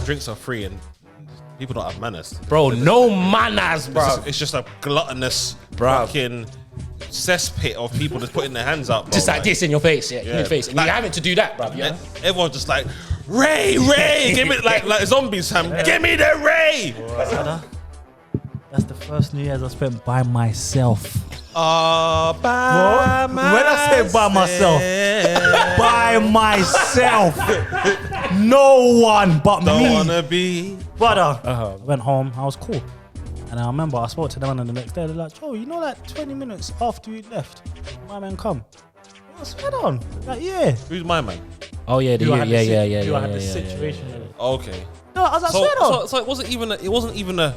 drinks are free and people don't have manners. Bro, no manners, bro. It's just a gluttonous fucking cesspit of people just putting their hands up, bro. Just like this in your face, in your face. And Like, you're having to do that, bro. Everyone's just like, Ray, give me like zombies, Sam. Give me the Ray. That's the first New Year's I spent by myself. When I say by myself, no one but don't me. wanna be. Brother, I went home, I was cool. And I remember I spoke to them and the next day, they're like, Joe, you know like 20 minutes after we left, my man come. I swear on. Like, yeah. Who's my man? Oh yeah, I had the situation. Okay. No, I was like, swear on. So it wasn't even a.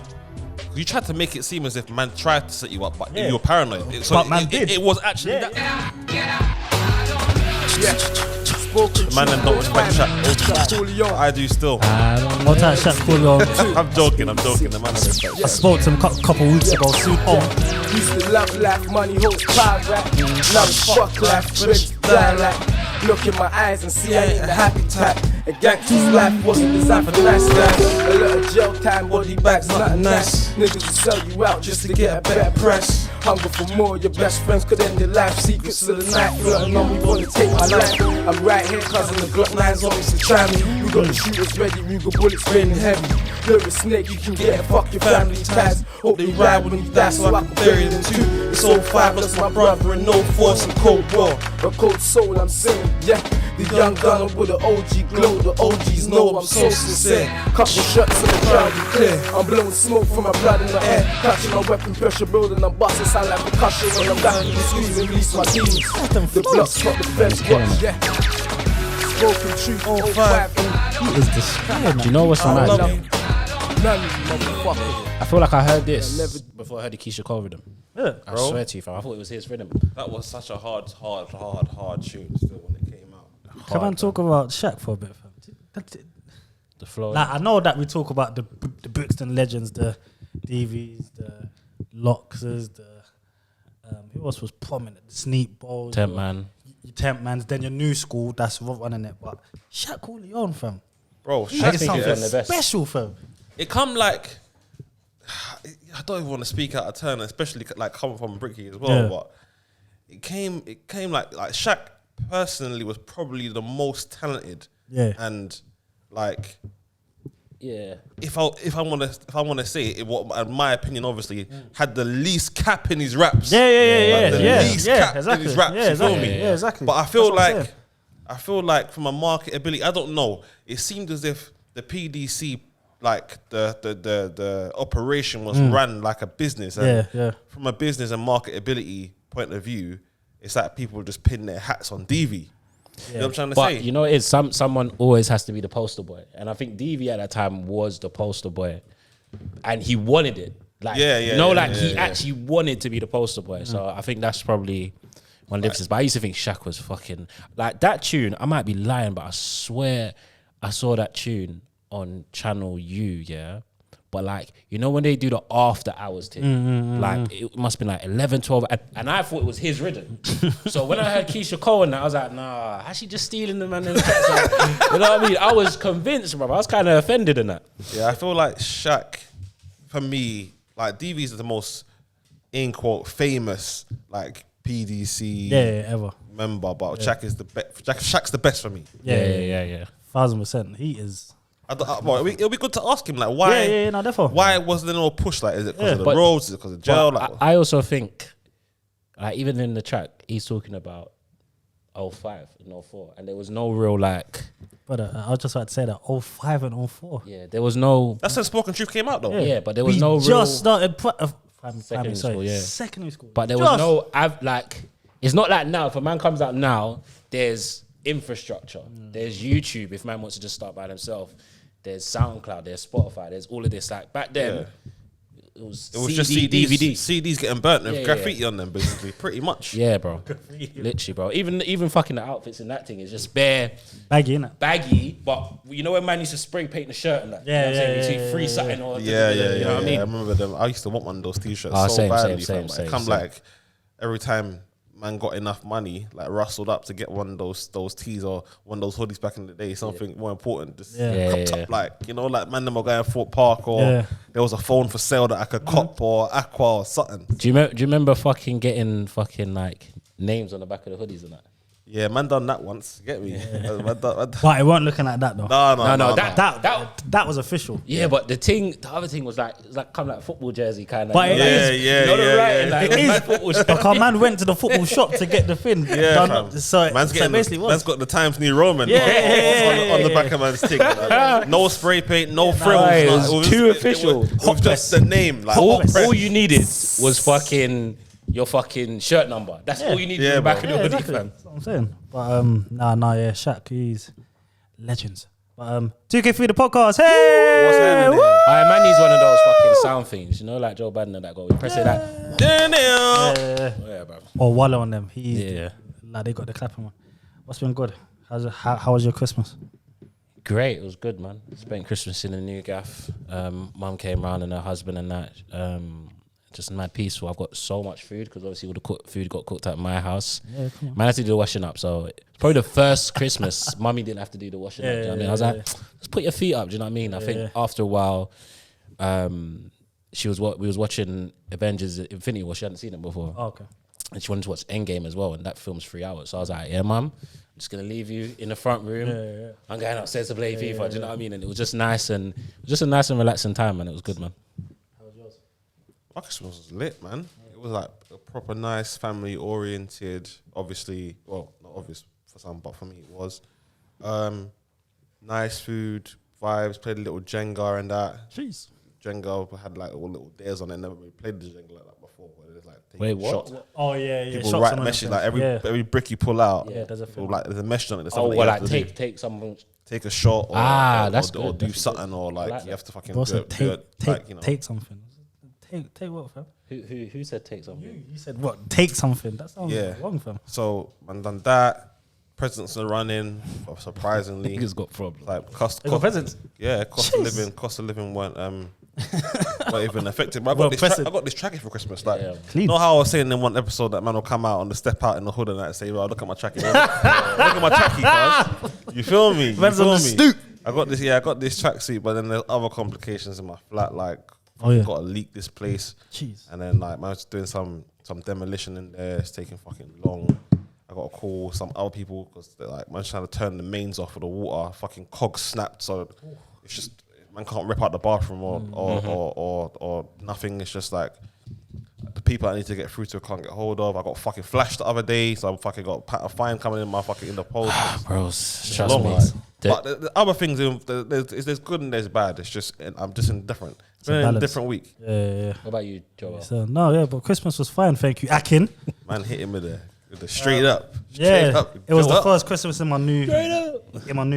You tried to make it seem as if man tried to set you up, but you were paranoid. But man did. It was actually that. The man them don't respect Shaq. I do still. What type of Shaq Coolio? I'm joking. The man don't respect I spoke to him a couple weeks ago. Suit on. Used to love life, money, hoes, pride rap. Now it's fuck life, bitch, die like. Look in my eyes and see I ain't the happy type. A gangster's life wasn't designed for nice guys. A little jail time, body bags, nothing nice. Niggas will sell you out just to get a better price. Hunger for more, your best friends could end your life. Secrets of the night, flirting on me, wanna take my life. I'm right here, cousin, the Glock 9's on me, so try me. We got the shooters ready, we got bullets raining heavy. You're a snake, you can get it, fuck your family ties. Hope they ride when you die, so I can bury them too. It's all 5, that's my brother, and no force and cold war. A cold soul, I'm singing, yeah. The young gunner with the OG glow, the OGs know I'm so sincere. Couple shots in the crowd, be clear. I'm blowing smoke from my blood in the air. Catching my weapon, pressure building, I'm busting, sound like percussion when I'm down in the squeeze and release my demons. The block's got the fence watch, yeah. Spoken truth, 05. He is destroyed. Do you know what's mad? None of you motherfuckers. I feel like I heard this before I heard the Keisha Cole rhythm. Yeah. I swear to you, fam. I thought it was his rhythm. That was such a hard tune still when it came out. Can I talk about Shaq for a bit, fam? The flow. Like, I know that we talk about the Brixton legends, the DVs, the Loxers, who else was prominent? The Sneak Bowls. Temp Man. Your Temp Mans, then your new school, that's running it. But Shaq Coolio, fam. Bro, He Shaq did is something the best. special, fam. It come like, I don't even want to speak out of turn, especially like coming from Bricky as well. Yeah. But it came like Shaq personally was probably the most talented. Yeah. And like, Yeah. if I want to say it, what in my opinion, obviously had the least cap in his raps. Yeah. The least cap in his raps. Yeah, you feel exactly. me? Yeah, exactly. But I feel That's what I'm like from a marketability, I don't know. It seemed as if the PDC, like the operation was run like a business. And from a business and marketability point of view, it's like people just pin their hats on DV. You know what I'm trying to say? But you know, it's someone always has to be the poster boy, and I think DV at that time was the poster boy, and he wanted it. Like, he actually wanted to be the poster boy. So I think that's probably one of the differences. But I used to think Shaq was fucking like that tune. I might be lying, but I swear I saw that tune on Channel U. Yeah. But like, you know when they do the after hours thing, like it must be like 11, 12, and I thought it was his rhythm. So when I heard Keisha Cole and that, I was like, nah, how's she just stealing them and them tracks? Like, you know what I mean? I was convinced, bro. I was kind of offended in that. Yeah, I feel like Shaq, for me, like DV's the most, in quote, famous like PDC ever member, but Shaq is the best. Shaq's the best for me. Yeah. 1000%. He is. It'll be good to ask him, like, why? No, definitely. Why wasn't there no push? Like, is it because of the roads? Is it because of jail? Like, I also think, like, even in the track, he's talking about 05 and 04, and there was no real like. But I was just about to say that 05 and 04. Yeah, there was no. That's when Spoken Truth came out, though. Yeah, but there was we no just real. started Secondary school, yeah. Secondary school. But there was no. Like, it's not like now. If a man comes out now, there's infrastructure. There's YouTube. If man wants to just start by themselves. There's SoundCloud, there's Spotify, there's all of this. Like back then, it was just CDs, CDs getting burnt with graffiti on them, basically, pretty much. Yeah, bro. Literally, bro. Even fucking the outfits and that thing is just bare baggy, innit? Baggy, but you know when man used to spray paint the shirt and that. You know what I'm saying? You see free satin or you know what I mean? I remember them. I used to want one of those t-shirts same. badly. It come like every time man got enough money, like rustled up to get one of those tees or one of those hoodies back in the day, something more important. Just copped up, like, you know, like man them are going Fort Park, or there was a phone for sale that I could cop, or Aqua or something. Do you remember fucking getting fucking like names on the back of the hoodies and that? Yeah, man done that once. Get me? But it weren't looking like that though. No. That was official. Yeah, but the other thing was like, it's like kind of like football jersey kind of. But it is football. Like our man went to the football shop to get the thing. Man's got the Times New Roman on the back of man's thing. Like, no spray paint, no frills. It was too official. It was just the name. Like, all you needed was fucking your fucking shirt number. That's all you needed in the back of the hoodie, fam. That's what I'm saying. But Shaq, he's legends. But 2K3 the podcast. Hey, what's happening? Man needs one of those fucking sound things, you know, like Joe Biden and that guy. We press it that. Yeah, bro. Or Wallow on them. Like they got the clapping one. What's been good? How was your Christmas? Great, it was good, man. Spent Christmas in a new gaff. Mum came round and her husband and that. Just mad peaceful. I've got so much food because obviously all the food got cooked at my house. Yeah, come on. Man had to do the washing up, so it's probably the first Christmas Mummy didn't have to do the washing up. Do you know what I mean? I was like, just put your feet up. Do you know what I mean? I think after a while, we was watching Avengers Infinity War. She hadn't seen it before. Oh, okay. And she wanted to watch Endgame as well, and that film's 3 hours. So I was like, yeah, Mum, I'm just gonna leave you in the front room. I'm going upstairs to play FIFA. Do you know what I mean? And it was just nice, and just a nice and relaxing time, and it was good, man. My Christmas was lit, man. It was like a proper nice, family oriented. Obviously, well, not obvious for some, but for me it was. Nice food, vibes. Played a little Jenga and that. Jeez. Jenga had like all little dares on it. Never really played the Jenga like that before. Where it's like wait, what? Shots. Oh yeah. People write meshes like every brick you pull out. Yeah, there's a like there's a mesh on it. There's well, like take something. Take a shot, or that's good. Or do something, or like you have to fucking take something. Take what, fam? Who said take something? You said what? Take something. That sounds wrong, fam. So man done that. Presents are running. Surprisingly, Niggas got problems. Like cost presents. Yeah, cost of living weren't even affected. But I got this trackie for Christmas. Like, you know how I was saying in one episode that man will come out on the step out in the hood and that say, "Well, look at my trackie. Look at my trackie, cuz." You feel me? Man's on the stoop. I got this tracksuit, but then there's other complications in my flat, like. Got to leak this place. Jeez. And then like man was doing some demolition in there. It's taking fucking long. I got to call some other people because they're like man's trying to turn the mains off of the water. Fucking cogs snapped, so it's just man can't rip out the bathroom or nothing. It's just like the people I need to get through to can't get hold of. I got fucking flashed the other day, so I fucking got a fine coming in the post. Bros, trust me. But the other things, there's good and there's bad. It's just I'm just indifferent. It's been a different week. Yeah. What about you, Joe? So, but Christmas was fine, thank you, Akin. Man hit him with the straight up. It was the first Christmas in my new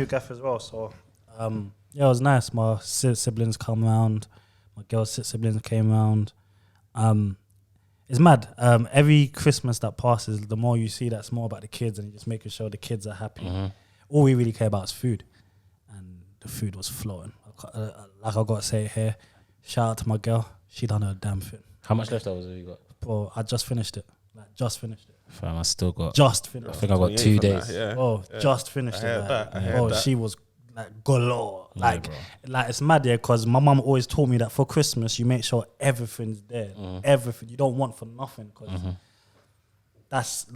gaff as well. So it was nice. My siblings come round. My girl's siblings came round. It's mad. Every Christmas that passes, the more you see that's more about the kids and just making sure the kids are happy. All we really care about is food, and the food was flowing. Like I got to say it here, shout out to my girl. She done her damn thing. How much leftovers have you got? Bro, I just finished it. Fam, I still got. Just finished. I think I got 2 days. Just finished it. That. She was like galore. Like it's mad, because my mum always told me that for Christmas you make sure everything's there. Everything you don't want for nothing, because that's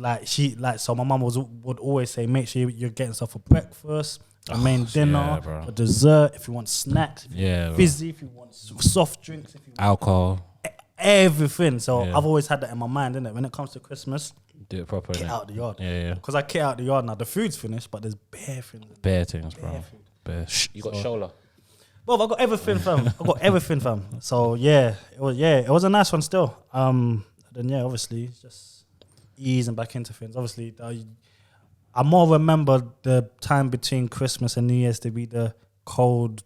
so my mum would always say, make sure you're getting stuff for breakfast, a main dinner, for dessert, if you want snacks, if you want fizzy, if you want soft drinks, if you want alcohol, everything. So I've always had that in my mind, innit? When it comes to Christmas, do it properly. Get out the yard. Because I kit out the yard now. The food's finished, but there's bare things. Bare things, bro. You got shoulder. Well, I got everything, fam. So it was a nice one still. Then obviously just easing back into things. Obviously, I more remember the time between Christmas and New Year's to be the cold,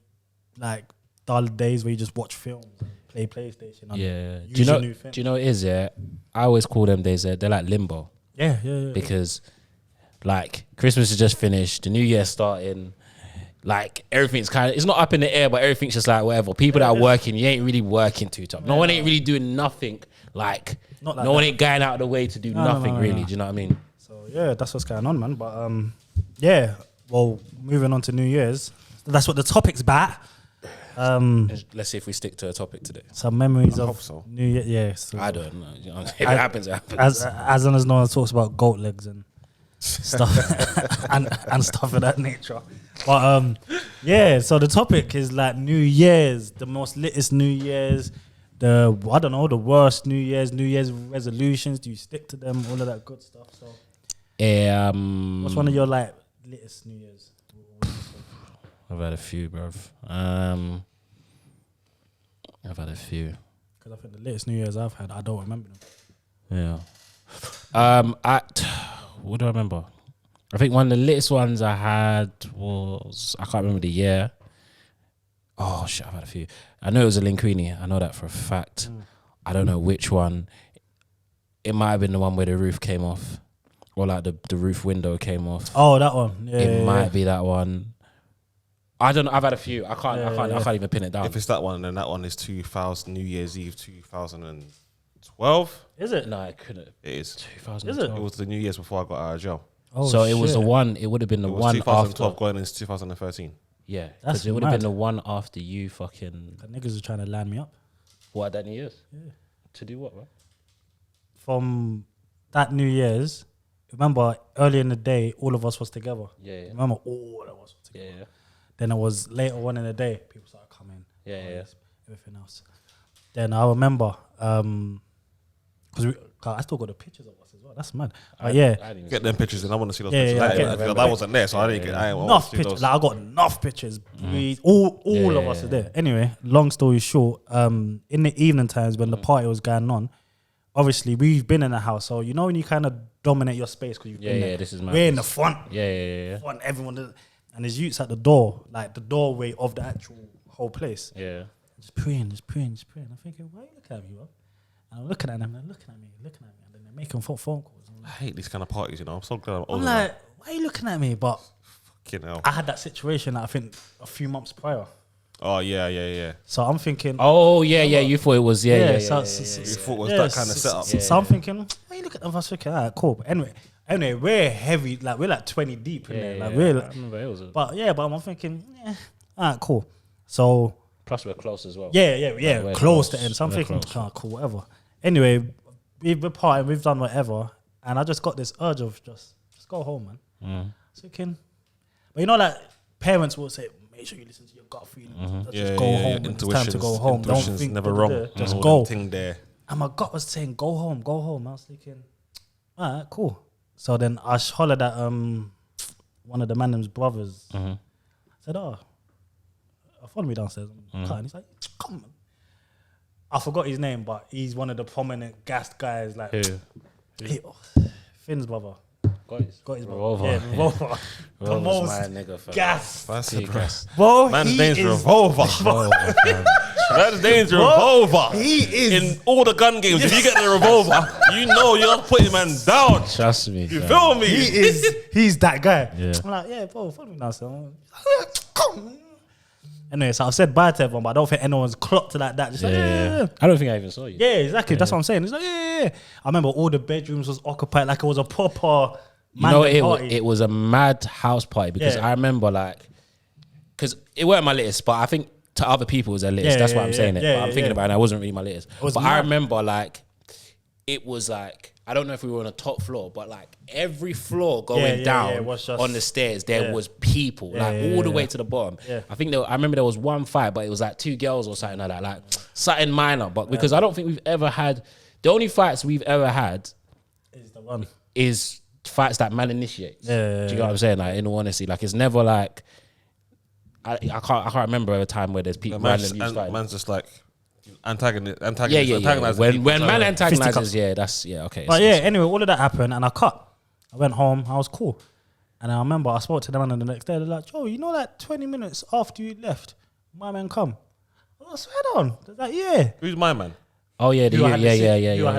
like dull days where you just watch films, and play PlayStation. And Do you know what it is? Yeah, I always call them days. They're like limbo. Yeah. Because like Christmas is just finished, the New Year's starting. Like everything's it's not up in the air, but everything's just like whatever. People that are working, you ain't really working too tough. No one ain't really doing nothing Like, Not like no one that. ain't going out of the way to do nothing, really. Do you know what I mean? So yeah, that's what's going on, man. But yeah. Well, moving on to New Year's. That's what the topic's about. Let's see if we stick to a topic today. Some memories I of hope so. New Year. Yeah. So I don't know. You know if it happens, it happens. as long as no one talks about goat legs and stuff and stuff of that nature. But yeah. So the topic is like New Year's, the most litest New Year's. The worst New Year's resolutions. Do you stick to them? All of that good stuff. So, what's one of your like latest New Year's? I've had a few, bruv. I've had a few. Because I think the latest New Year's I've had, I don't remember them. Yeah. What do I remember? I think one of the latest ones I had was, I can't remember the year. Oh shit, I've had a few. I know it was a Linguini. I know that for a fact. I don't know which one. It might have been the one where the roof came off, or like the roof window came off. Oh, that one. Yeah, It might be that one. I don't know. I've had a few. I can't even pin it down. If it's that one, then that one is 2000 New Year's Eve 2012. Is it? No, it couldn't. It is. 2012. It was the New Year's before I got out of jail. Oh, So it was the shit. one. It would have been the It was one 2012 after. going into 2013. Yeah, That's because it would have been mad. the one after you fucking. The niggas are trying to line me up. What, that New Year's? Yeah. To do what, bro? From that New Year's, remember early in the day, all of us was together. Yeah. Remember all of us was together. Yeah. Then it was later on in the day, people started coming. Yeah. Everything else. Then I remember, because I still got the pictures of us as well. That's mad. Yeah. I didn't even Get them pictures, and I want to see those Yeah, pictures. yeah, I I, get I, I wasn't there, so I didn't get. I want Enough to see pictures. those. Like I got enough pictures. We all of us are there. Anyway, long story short, in the evening times when the party was going on, obviously we've been in the house, so you know when you kind of dominate your space because you've been there. this is mad. We're in the front. Yeah. Front, everyone, and there's youths at the door, like the doorway of the actual whole place. Yeah. Just praying. I'm thinking, why are you looking at me, bro? And I'm looking at them, they're looking at me, and then they're making phone calls. I hate these kind of parties, you know. I'm so glad I'm I'm older. like, why are you looking at me? But Fucking hell. I had that situation, I think, a few months prior. Oh yeah. So I'm thinking, Oh yeah. You thought it was You thought it was that kind of setup. So I'm thinking, why are you looking at them? I was thinking, all right, cool. But anyway, we're heavy, like we're like 20 deep in there. Like we're I remember it was. but I'm thinking, all right, cool. So Plus we're close as well. yeah, we're close to close. end. So I'm We're thinking, close. cool, whatever. Anyway, we're partying, we've done whatever, and I just got this urge of just go home, man. Thinking, but you know, like parents will say, make sure you listen to your gut feeling. Just go home. It's time to go home. Don't Intuition's think never wrong. Just All go. them thing there. And my gut was saying, go home. I was thinking, all right, cool. So then I hollered at one of the man's brothers. I said, follow me downstairs. And he's like, come on. I forgot his name, but he's one of the prominent gassed guys. Like, Finn's brother. Got his Revolver. Yeah, Revolver. The Revolver's most my nigga, fam. gas. Gas. Bro, Man's he name's is Revolver. Man's name's Revolver. He is. In all the gun games, if you get the revolver, you know you're not putting man down. Trust me. You feel me? He's that guy. Yeah. I'm like, yeah, bro, follow me now, son. Come. Anyway, so I've said bye to everyone, but I don't think anyone's clocked to like that. Just like, yeah. I don't think I even saw you. Yeah, exactly. That's what I'm saying. It's like, yeah. I remember all the bedrooms was occupied like it was a proper. You know, party. it was a mad house party because I remember because it weren't my latest, but I think to other people it was their latest. That's why I'm saying it. But I'm thinking about it and I wasn't really my latest. But I remember it was I don't know if we were on a top floor, but every floor going down was just, on the stairs, there was people all the way to the bottom. Yeah. I think I remember there was one fight, but it was two girls or something like that, something minor. But because I don't think we've ever had, the only fights we've ever had is the one. Is fights that man initiates. Do you know what I'm saying? In all honesty, it's never I can't remember a time where there's people random use fighting. Man's just antagonizing. When man antagonizes, okay. But anyway, all of that happened and I cut. I went home, I was cool. And I remember I spoke to them and the next day, they're like, Joe, you know 20 minutes after you left, my man come. I was like, swear on. They're like, yeah. Who's my man? Oh yeah, You had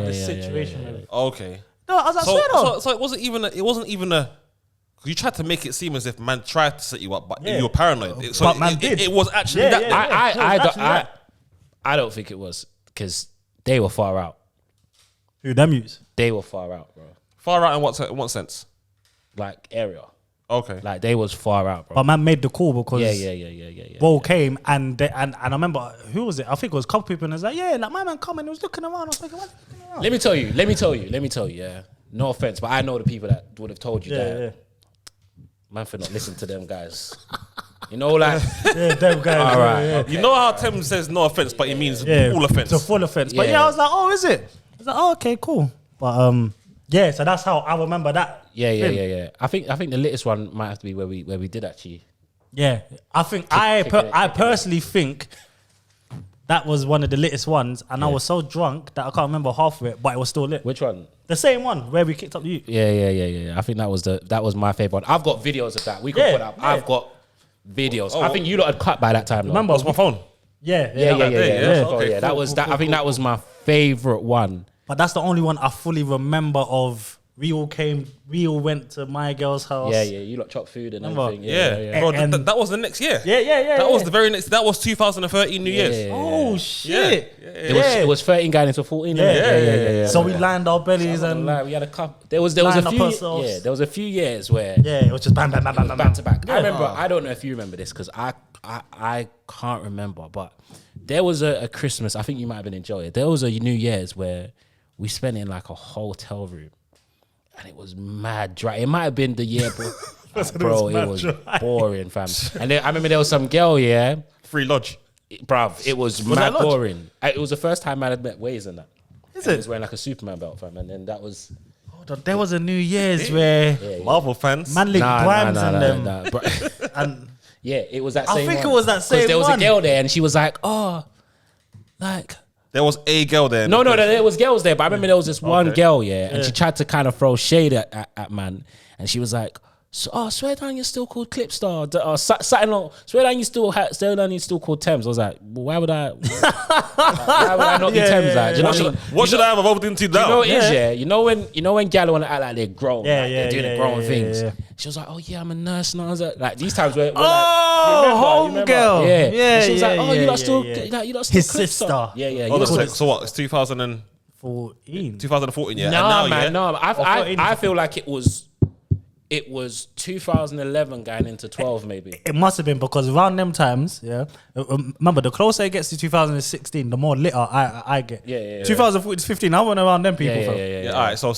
the situation with it. Okay. No, I was like, swear on. So it wasn't even a. You tried to make it seem as if man tried to set you up, but you were paranoid. But man did. It was actually that. I don't think it was because they were far out. Who them use? They were far out, bro. Far out in what sense? Like area. Okay. Like they was far out, bro. But man made the call because Bo came and I remember who was it? I think it was a couple people and it was like, yeah, like my man coming, he was looking around. I was thinking, what's looking around? Let me tell you, yeah. No offense, but I know the people that would have told you that. Yeah. Man, for not listening to them guys. You know, like them guys. all right. Yeah. Okay. You know how Temz says no offense, but he means full offense. It's a full offense. But Yeah. I was like, oh, is it? I was like, oh, okay, cool. But yeah, so that's how I remember that. Yeah. I think the latest one might have to be where we did actually. Yeah, I think I personally think that was one of the latest ones, and I was so drunk that I can't remember half of it, but it was still lit. Which one? The same one where we kicked up the youth. Yeah. I think that was my favorite one. I've got videos of that. We could put up. Yeah. I've got videos. I think you lot had cut by that time. Remember? What's my phone? Yeah. Okay, That was that. I think that was my favorite one. But that's the only one I fully remember of. We all went to my girl's house. Yeah. You lot chopped food and Remember? everything. Yeah. Bro, that was the next year. Yeah. That was the very next. That was 2013 New Year's. Yeah. Oh shit! It was 13 going into 14. Yeah. So we lined our bellies and we had a couple. There was a Line up few. ourselves. Yeah, there was a few years where it was just bam, bam, bam, bam, bam, back to back. Yeah. I remember. I don't know if you remember this because I can't remember, but there was a Christmas. I think you might have been enjoying it. There was a New Year's where we spent in like a hotel room, and it was mad dry. It might have been the year, bro. It was boring, fam. And then, I remember there was some girl, Free lodge. Bruv, it was mad boring. It was the first time I had met Waze and that. Is He it? was wearing like a Superman belt, fam, and then that was. There was a New Year's where Marvel fans. man licked Grimes and them. Nah. And Yeah, it was that I same think one. it was that same Because there was one. a girl there and she was like, oh, like... There was a girl there. No, there was girls there, but I remember there was this one girl, and she tried to kind of throw shade at man, and she was like, swear down you're still called Clipstar, or something on, swear down you still called Temz. I was like, well, why would I not be Temz? Like, do you know what I mean? What should I have evolved into now? You know what it is, You know when gal want to act like they're grown, they're doing the grown things. yeah. She was like, oh yeah, I'm a nurse now. I was like these times where home remember? girl. Yeah. Yeah, And she was like, oh, yeah, you lot yeah, still, yeah. like, you lot still His Clipstar. sister. Yeah. Hold on a sec. So what? It's 2014, 14. yeah. No, and now, man, no. I 14. feel like it was 2011 going into 12 maybe. It must have been because around them times, remember, the closer it gets to 2016, the more litter I get. Yeah. 2014 to 15, I went around them people. fam. Yeah, all right. So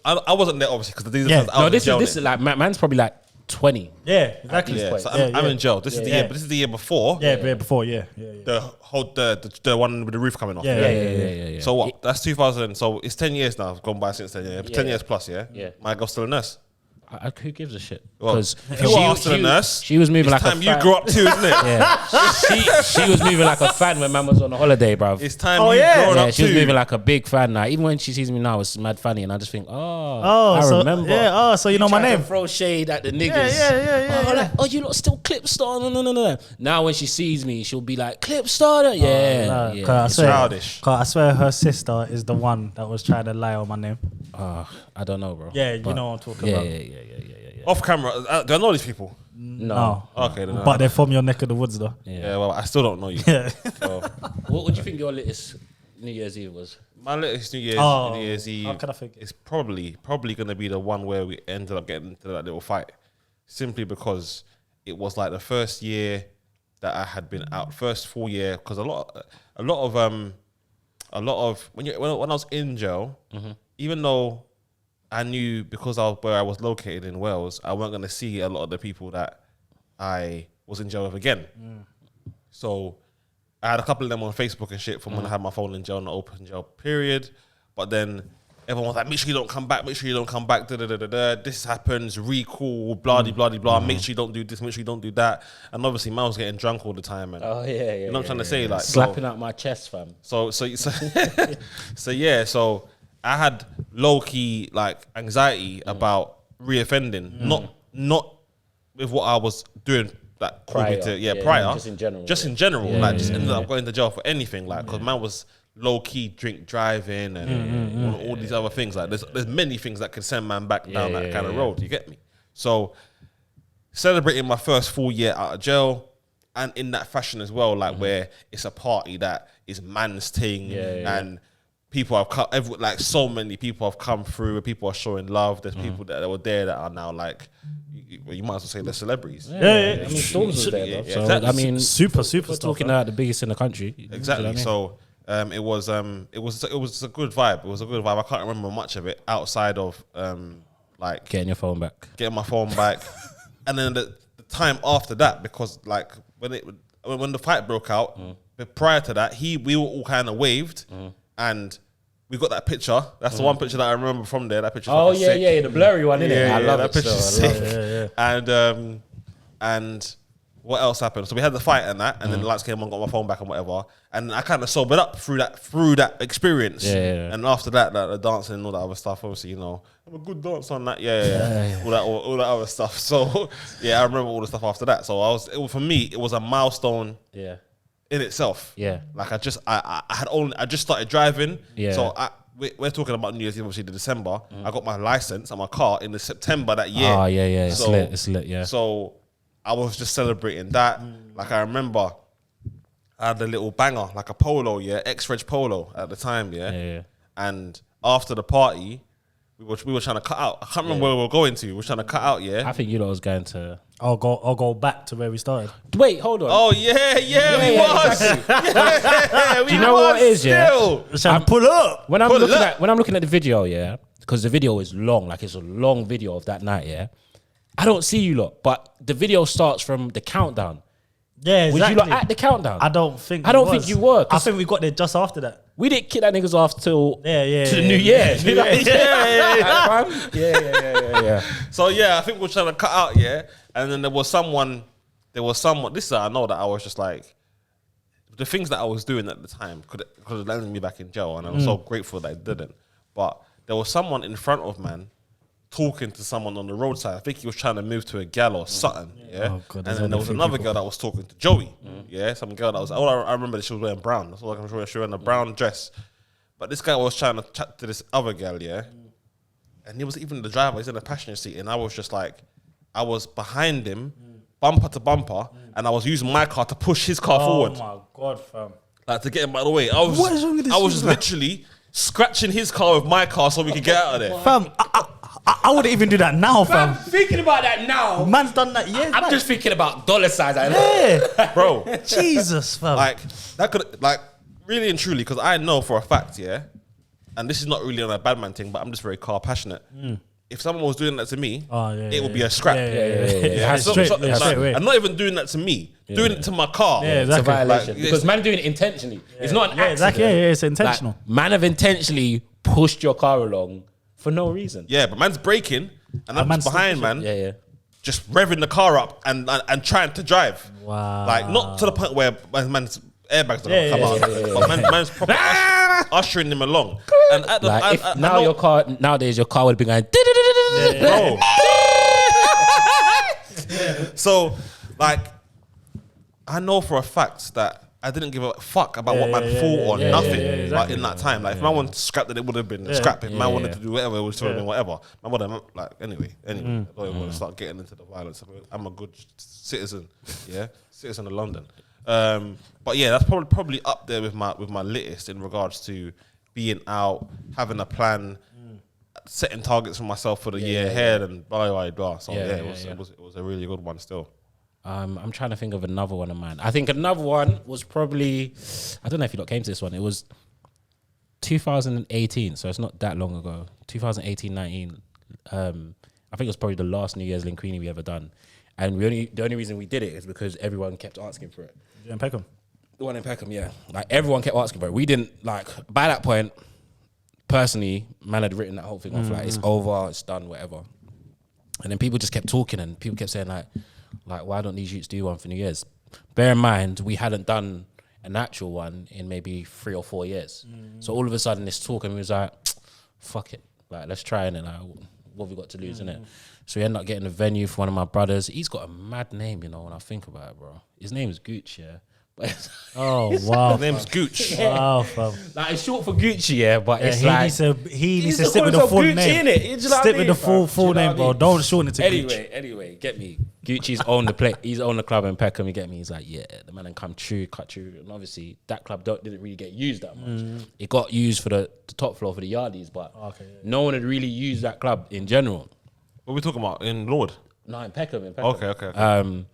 I wasn't there obviously because these Yeah. are No, this is like man's probably like 20. Yeah, exactly. Yeah, point. so I'm in jail. This is the year, but this is the year before. Yeah, before, yeah. The one with the roof coming off. Yeah. So what? That's 2000. So it's 10 years now. I've gone by since then. Yeah, 10 years plus. Yeah. My girl's still a nurse. Who gives a shit? Well, Because if you are still a nurse, she was moving it's like time a you fan. grow up too, isn't it? Yeah, she was moving like a fan when man was on a holiday, bruv. It's time Oh, you yeah. grown Yeah, up she was too. moving like a big fan now. Even when she sees me now, it's mad funny, and I just think, I so, remember. Yeah, so you know my tried to name. throw shade at the niggas. Yeah. Like, you lot still Clipstar? No. Now when she sees me, she'll be like, Clipstar? Yeah. Cause I Childish. I swear her sister is the one that was trying to lie on my name. I don't know, bro. Yeah, you But- know what I'm talking yeah, about. Yeah. Off camera. Do I know these people? No. Okay, then. But they're from your neck of the woods, though. Yeah, well, I still don't know you. Yeah. So, What do you think your latest New Year's Eve was? my latest New Year's Eve how can I forget? is probably going to be the one where we ended up getting into that little fight, simply because it was like the first year that I had been out, first full year, because a lot of when I was in jail, even though I knew because where I was located in Wales, I weren't going to see a lot of the people that I was in jail with again. So I had a couple of them on Facebook and shit from when I had my phone in jail and the open jail period. But then everyone was like, make sure you don't come back, this happens, recall, blah. Make sure you don't do this, make sure you don't do that. And obviously man was getting drunk all the time. And Oh, yeah. you know what I'm trying to say? Like Slapping out my chest, fam. So I had low key like anxiety about reoffending, not with what I was doing that Prior. prior, Just in general. just ended up going to jail for anything, like because man was low key drink driving and all these other things. Like there's many things that could send man back down that kind of road. You get me? So celebrating my first full year out of jail. And in that fashion as well, like where it's a party that is man's thing and people have come, like so many people have come through. People are showing love. There's people that were there that are now like, you might as well say they're celebrities. Yeah. I mean, Storms was there, bro. So exactly. I mean, super. we're talking about the biggest in the country. Exactly. You know what I mean? So it was a good vibe. It was a good vibe. I can't remember much of it outside of like getting your phone back, getting my phone back, and then the time after that, because like when the fight broke out, but prior to that, we were all kind of waved, and we got that picture. That's the one picture that I remember from there. That picture. Oh yeah, the blurry one, innit? Yeah, I love that it. picture's sick. Yeah. And what else happened? So we had the fight and that, and then the lights came on, got my phone back and whatever, and I kind of sobered up through that experience. Yeah. And after that, the dancing and all that other stuff. Obviously, you know, I'm a good dancer on that. Yeah. All that other stuff. So yeah, I remember all the stuff after that. So for me, it was a milestone. Yeah. In itself. Yeah. Like I just started driving. Yeah. So we're talking about New Year's Eve, obviously the December. I got my license and my car in the September that year. Oh yeah. So, It's lit, yeah. So I was just celebrating that. Like I remember I had a little banger, like a polo, X-Reg polo at the time, Yeah. And after the party, we were trying to cut out. I can't remember where we were going to. We were trying to cut out, I think you lot was going to. I'll go back to where we started. Wait, hold on. Oh yeah, we was. Exactly. Yeah, Do you know what it is? still. Yeah, Pull up. when I'm looking at the video, yeah, because the video is long, like it's a long video of that night, yeah. I don't see you lot, but the video starts from the countdown. Yeah, exactly. Was you lot at the countdown? I don't think you were. I think we got there just after that. We didn't kick that niggas off till to the New Year. Yeah. So yeah, I think we were trying to cut out, and then there was someone. This is how I know that I was just like, the things that I was doing at the time could have landed me back in jail, and I'm so grateful that it didn't. But there was someone in front of man talking to someone on the roadside. I think he was trying to move to a gal or something. Yeah. Oh, God, and then there was another girl that was talking to Joey. Yeah, some girl that was. I remember that she was wearing brown. That's all I can remember. She was wearing a brown dress. But this guy was trying to chat to this other girl, and he was even the driver. He's in the passenger seat, and I was just like, I was behind him, bumper to bumper, and I was using my car to push his car forward. Oh my God, fam! Like to get him out of the way. I was just literally scratching his car with my car so we could get out of there. Fam, I wouldn't even do that now, fam. Thinking about that now, Man's done that years I'm back. just thinking about dollar signs. Yeah, Bro. Jesus, fam. Like that could, like, really and truly, because I know for a fact, and this is not really on a bad man thing, but I'm just very car passionate. If someone was doing that to me, it would be a scrap. Yeah. Straight away. I'm not even doing that to me. Doing it to my car. Yeah, It's a exactly. violation Like, because man doing it intentionally. It's not an Yeah, accident. exactly. Yeah, it's intentional. Like, man have intentionally pushed your car along for no reason. Yeah, but man's braking, and I'm man's just behind, still man. Yeah. Just revving the car up and trying to drive. Wow. Like, not to the point where man's airbags are gonna come out. But man's proper ushering him along. And at the Like I if now know- your car nowadays your car would be going. bro. So, like, I know for a fact that I didn't give a fuck about what man thought or nothing. exactly. Like in that time, like if man wanted to scrap, then it would have been a scrap. If man wanted to do whatever, it would have been whatever. Man would have, like, anyway. I don't even want to start getting into the violence. I'm a good citizen, citizen of London. But yeah, that's probably up there with my latest in regards to being out, having a plan, setting targets for myself for the year ahead, and blah blah blah. So it was a really good one still. I'm trying to think of another one of mine. I think another one was probably, I don't know if you lot came to this one. It was 2018, so it's not that long ago. 2018, 19. I think it was probably the last New Year's Linquini we ever done. And the only reason we did it is because everyone kept asking for it. In Pekham. The one in Pekham, yeah. Like everyone kept asking for it. We didn't, like, by that point, personally, man had written that whole thing off, like, it's over, it's done, whatever. And then people just kept talking and people kept saying, like, why don't these youths do one for New Year's? Bear in mind, we hadn't done an actual one in maybe 3 or 4 years. So all of a sudden, this talk, and we was like, fuck it. Like, let's try it. And like, what have we got to lose, innit? So we ended up getting a venue for one of my brothers. He's got a mad name, you know, when I think about it, bro. His name is Gooch, yeah. Oh wow! His name's Gooch. Yeah. Wow, fam. Like it's short for Gucci, yeah, but it's he like needs to stick with the full name. Stick with the full name, bro. Don't shorten it to Gooch. Anyway, get me. Gucci's owned the play. He's owned the club in Peckham. You get me? He's like, yeah, the man and cut through, and obviously that club didn't really get used that much. It got used for the top floor for the yardies, but no one had really used that club in general. What are we talking about in Lord? No, in Peckham. Okay.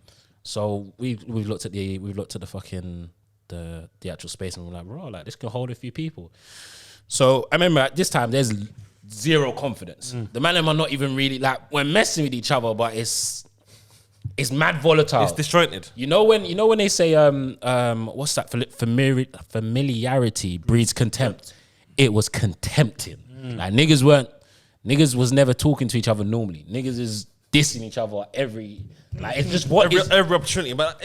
So we've looked at the fucking the actual space and we're like, bro, like this can hold a few people. So I remember at this time there's zero confidence. The man and them are not even really like we're messing with each other, but it's mad volatile. It's disjointed. You know when they say what's that? Familiarity breeds contempt. It was contempting. Like niggas was never talking to each other normally. Niggas is dissing each other it's just every opportunity. But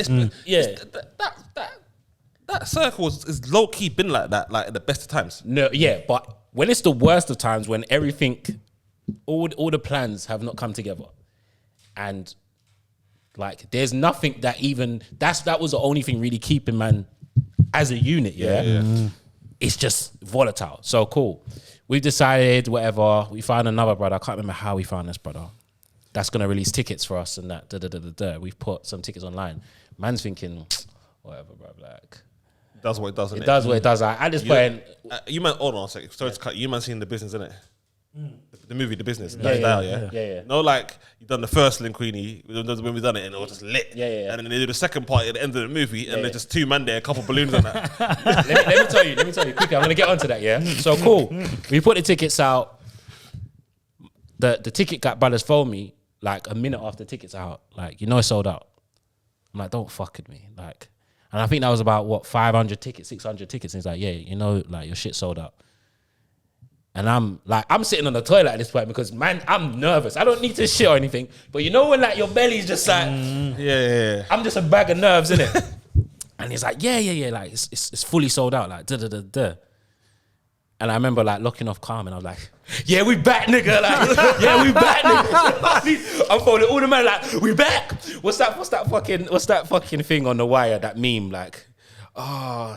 that circle is low key been like that, like at the best of times. No, yeah, but when it's the worst of times, when everything, all the plans have not come together, and like there's nothing that that was the only thing really keeping man as a unit. Yeah. It's just volatile. So cool. We've decided whatever. We found another brother. I can't remember how we found this brother. That's gonna release tickets for us and that. We've put some tickets online. Man's thinking, whatever, bro. Like, does what it does. It does what it does. At this point, you man. Hold on a second. Sorry to cut. You man seen The Business, innit? The movie, The Business. Yeah. No, like you done the first Linguini when we done it, and it was just lit. Yeah. And then they do the second part at the end of the movie, and there's just two men there, a couple balloons and that. let me tell you quickly. I'm gonna get onto that. Yeah. So cool. We put the tickets out. The ticket got brothers phone me like a minute after the tickets are out. Like, it's sold out. I'm like, don't fuck with me. Like, and I think that was about 500 tickets, 600 tickets. And he's like, yeah, like your shit sold out. And I'm sitting on the toilet at this point because man, I'm nervous. I don't need to shit or anything. But when like your belly's just like, yeah. I'm just a bag of nerves, innit? And he's like, yeah. Like it's fully sold out. Like da. And I remember like locking off calm and I was like, yeah, we back, nigga. Like, yeah, we back, nigga. I'm phoning all the man like, we back. What's that fucking thing on the wire, that meme? Like,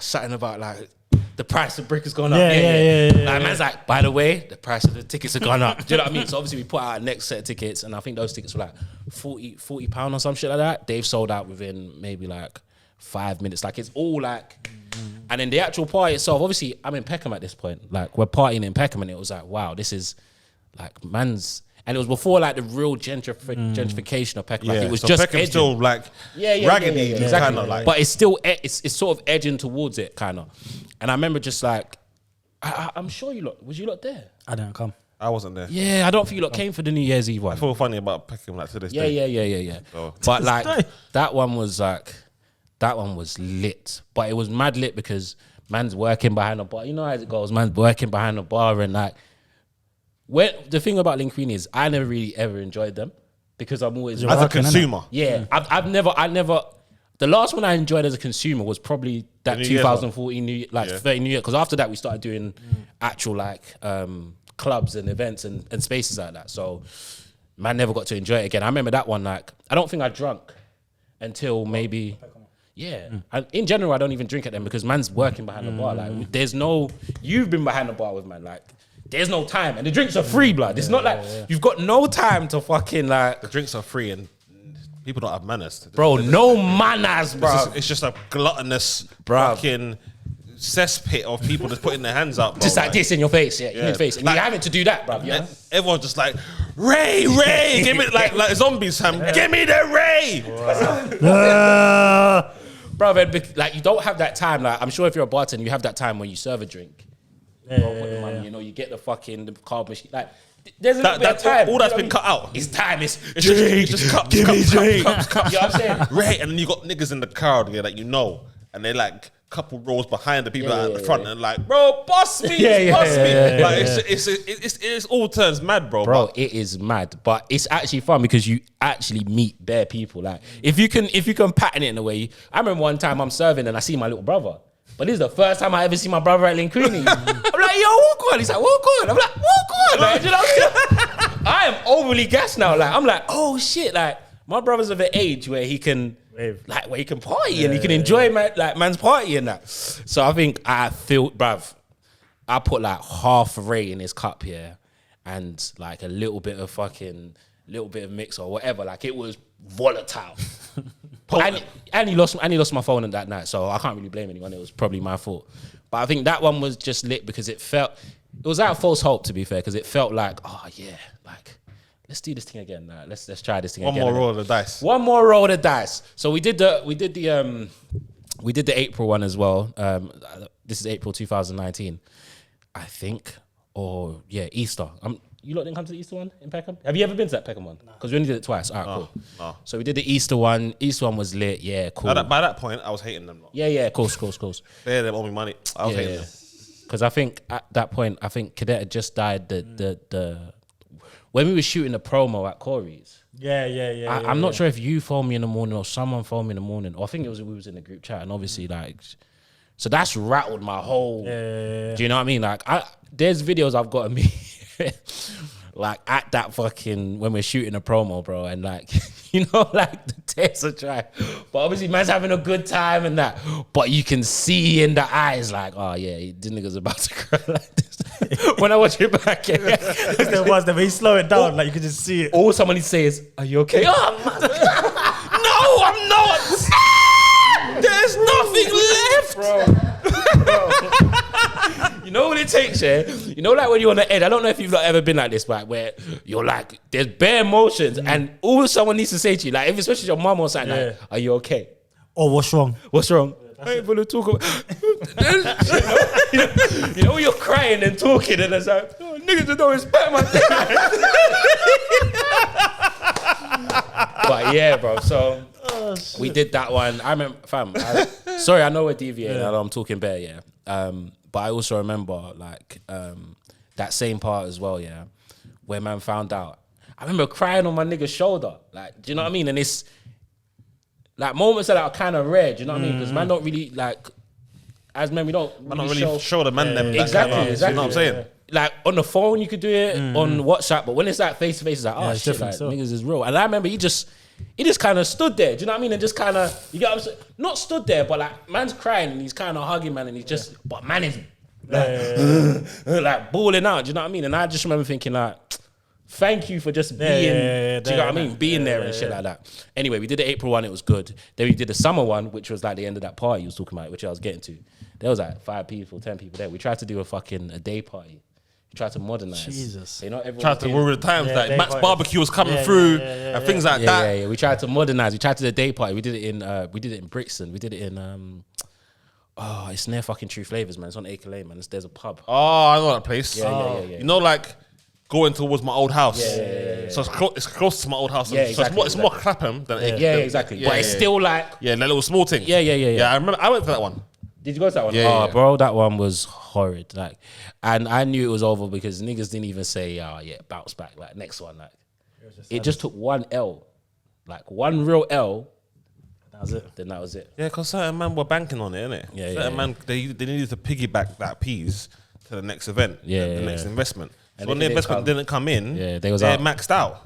something about like the price of brick has gone up. Yeah. Like, man's like, by the way, the price of the tickets have gone up. Do you know what I mean? So obviously we put out our next set of tickets and I think those tickets were like £40 or some shit like that. They've sold out within maybe like 5 minutes. Like it's all like, and then the actual party itself, obviously I'm in Peckham at this point. Like we're partying in Peckham and it was like, wow, this is like man's, and it was before like the real gentrification of Peckham. Like it was so just Peckham's still like raggedy, exactly. Kind of like, but it's still it's sort of edging towards it, kind of. And I remember just like, I'm sure was you lot there? I didn't come. I wasn't there. Yeah, I don't think you lot came for the New Year's Eve one. I feel funny about Peckham like to this day. Yeah. So. But like that one was lit. But it was mad lit because man's working behind the bar. You know how it goes. Man's working behind the bar and like. The thing about Linguini is I never really ever enjoyed them because I'm always as a consumer. Yeah, I never. The last one I enjoyed as a consumer was probably that 2014 30 New Year, because after that we started doing actual like clubs and events and spaces like that. So man never got to enjoy it again. I remember that one, like I don't think I drunk until maybe. Yeah, and in general I don't even drink at them because man's working behind the bar. Like you've been behind the bar with man, like there's no time and the drinks are free, blood. It's not like you've got no time to fucking like. The drinks are free and people don't have manners, bro. No manners, bro. It's just a gluttonous fucking cesspit of people just putting their hands up, bro. Just like this in your face, in your face, and like, you're having to do that, bro. Yeah. Everyone's just like Ray, give me like zombies, Sam. Give me the Ray. Bro, like you don't have that time. Like I'm sure if you're a bartender, you have that time when you serve a drink. You don't put the money, you get the card machine. Like there's a little bit of time. All that's been cut out. It's time. It's drink. Just cups. Give me drink. You know what I'm saying? Right, and then you got niggas in the crowd that and they're like couple rows behind the people at the front and like, bro, boss me, boss me. Like it's all turns mad, bro. Bro, it is mad, but it's actually fun because you actually meet bare people. Like if you can pattern it in a way. I remember one time I'm serving and I see my little brother. But this is the first time I ever see my brother at Linguini. I'm like, yo, walk on. He's like, walk on. I'm like, walk on. Like, you know what I mean? I am overly gassed now. Like, I'm like, oh shit. Like, my brother's of an age where he can like where you can party and you can enjoy man's party and that. So I think I feel, bruv, I put like half a rate in his cup here and like a little bit of mix or whatever. Like it was volatile. and he lost my phone on that night, so I can't really blame anyone. It was probably my fault. But I think that one was just lit because it was out of false hope, to be fair, because it felt like, oh yeah, like let's do this thing again. Let's try this thing again. One more roll of the dice. One more roll of the dice. So we did the April one as well. This is April 2019, I think. Or yeah, Easter. You lot didn't come to the Easter one in Peckham? Have you ever been to that Peckham one? Because we only did it twice. All right, cool. No. So we did the Easter one. Easter one was lit. Yeah, cool. By that point, I was hating them. Yeah, of course. They owe me money. I was hating them. Because I think at that point, Cadet had just died. When we were shooting the promo at Corey's. Yeah. I'm not sure if you phoned me in the morning or someone phoned me in the morning. Or I think it was we was in the group chat, and obviously like, so that's rattled my whole. Yeah. Do you know what I mean? Like, there's videos I've got of me. Like at that fucking when we're shooting a promo, bro, and like like the tears are dry, but obviously man's having a good time and that, but you can see in the eyes like, oh yeah, this nigga's about to cry like this. When I watch it back, there was when he slow it down, like you could just see it. All someone needs to say is, "Are you okay?" Oh man, no, I'm not. There's nothing left, bro. You know what it takes, yeah? You know, like when you're on the edge, I don't know if you've ever been like this, like where you're like, there's bare emotions and all someone needs to say to you, like if especially your mum or something, like, are you okay? Or what's wrong? What's wrong? I ain't gonna talk about you know when you're crying and talking and it's like, oh, niggas don't respect my dad. But yeah, bro, so we did that one. I remember, sorry, I know we're deviating. I know I'm talking bare, yeah. But I also remember like that same part as well, yeah, where man found out. I remember crying on my nigga's shoulder, like, do you know what I mean? And it's like moments that are kind of rare, do you know what I mean? Because man don't really like, as men we don't really show the man them. Exactly. You know what I'm saying? Like on the phone you could do it, on WhatsApp, but when it's like face to face, it's like, oh shit, like niggas is real. And I remember he just kind of stood there, do you know what I mean? And just kind of, you get what I'm saying? Not stood there, but like, man's crying and he's kind of hugging man and he's just, but man is like balling out, do you know what I mean? And I just remember thinking like, thank you for just being, do you know what I mean? Being there and shit like that. Anyway, we did the April one, it was good. Then we did the summer one, which was like the end of that party you was talking about, which I was getting to. There was like 5 people, 10 people there. We tried to do a day party. Try to modernize. Jesus. You know, tried to worry the times like Matt's barbecue was coming through and things like that. Yeah. We tried to modernize. We tried to do the day party. We did it in Brixton. We did it in it's near fucking True Flavors, man. It's on Acre Lane, man. There's a pub. Oh, I know that place. Yeah. You know, like going towards my old house. Yeah. So it's close to my old house. Yeah, so it's more Clapham than Acre. Yeah, exactly. But it's still like that little small thing. Yeah. Yeah, I remember. I went to that one. Did you go to that one? Bro, that one was horrid. Like, and I knew it was over because niggas didn't even say, bounce back. Like, next one. Like, it just took one L. Like, one real L. That was it. Then that was it. Yeah, because certain man were banking on it, innit? Certain man, they needed to piggyback that piece to the next event. The next investment. So when the investment didn't come in, they're maxed out.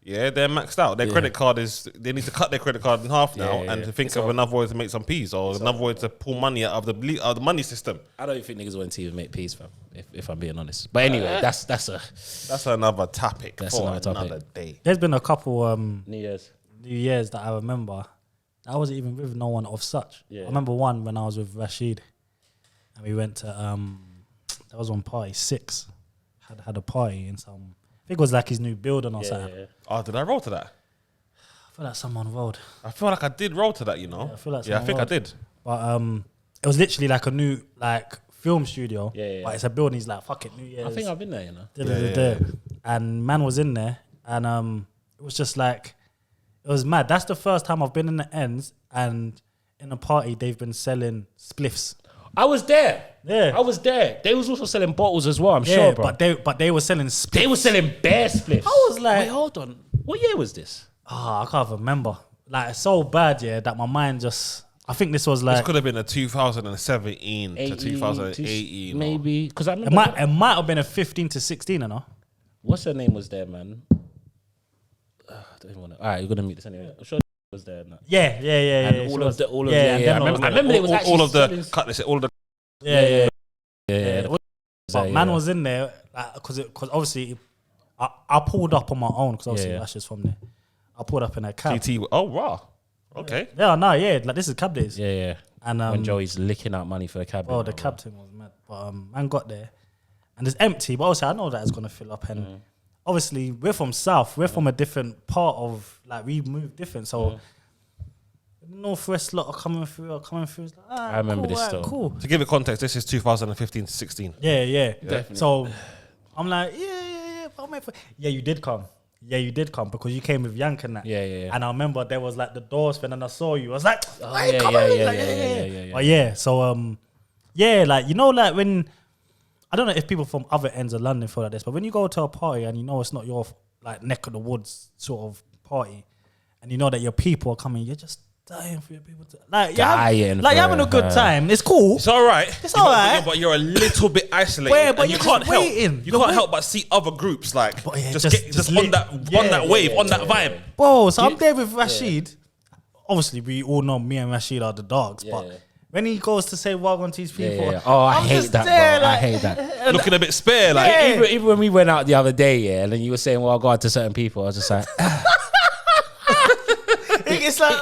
Yeah, they're maxed out. Their credit card they need to cut their credit card in half now and to think of another way to make some peas or another way to pull money out of the money system. I don't even think niggas want to even make peas, fam, if I'm being honest. But anyway, that's another topic. That's another day. There's been a couple New Years that I remember. I wasn't even with no one of such. I remember one when I was with Rashid and we went to that was on party 6. Had a party in some, I think it was like his new building or something. Yeah. Oh, did I roll to that? I feel like someone rolled. I feel like I did roll to that, you know. I feel like I think rolled. I did. But it was literally like a new film studio. But it's a building. He's like, fuck it, New Year's. I think I've been there, you know. And man was in there, and it was just like, it was mad. That's the first time I've been in the ends, and in a party they've been selling spliffs. I was there. Yeah, I was there. They was also selling bottles as well, I'm sure, bro. But they were selling spliffs. They were selling bare spliffs. I was like, wait, hold on. What year was this? I can't remember. Like, it's so bad, that my mind just, I think this was like, this could have been a 2017 to 2018. Maybe. Because I remember. It might have been a 15 to 16, you know? What's her name was there, man? I don't even want to. All right, you're going to meet this anyway. I'm sure was there. No? Yeah. And all of the, I remember it was actually all of the cutlets, all of the. Yeah. But man was in there because obviously I pulled up on my own because obviously Ash is from there. I pulled up in a cab. TT. Oh, raw. Okay. Yeah, like this is cab days. Yeah. And when Joey's licking out money for the cab. Oh, the cab thing was mad. But man got there and it's empty. But obviously I know that it's gonna fill up. And obviously we're from South. We're from a different part of we moved different. So the Northwest lot are coming through. It's like, I remember this still. Cool. To give it context, this is 2015 to 16. Yeah. Definitely. So I'm like, yeah. But you did come. Yeah, you did come because you came with Yank and that. Yeah. And I remember there was like the doors thing, and I saw you. I was like, yeah. So like like when I don't know if people from other ends of London feel like this, but when you go to a party and you know it's not your like neck of the woods sort of party, and you know that your people are coming, you're just dying for your people to you're having a good time. It's cool. It's all right. It's all right. But you're a little bit isolated. But you can't help. You can't help but see other groups just on that wave, on that vibe. Bro, so I'm there with Rashid. Obviously, we all know me and Rashid are the dogs, but when he goes to say welcome to his people, oh, I hate that, bro. I hate that. Looking a bit spare, even when we went out the other day, and then you were saying, "Well, God," to certain people, I was just like. It's like,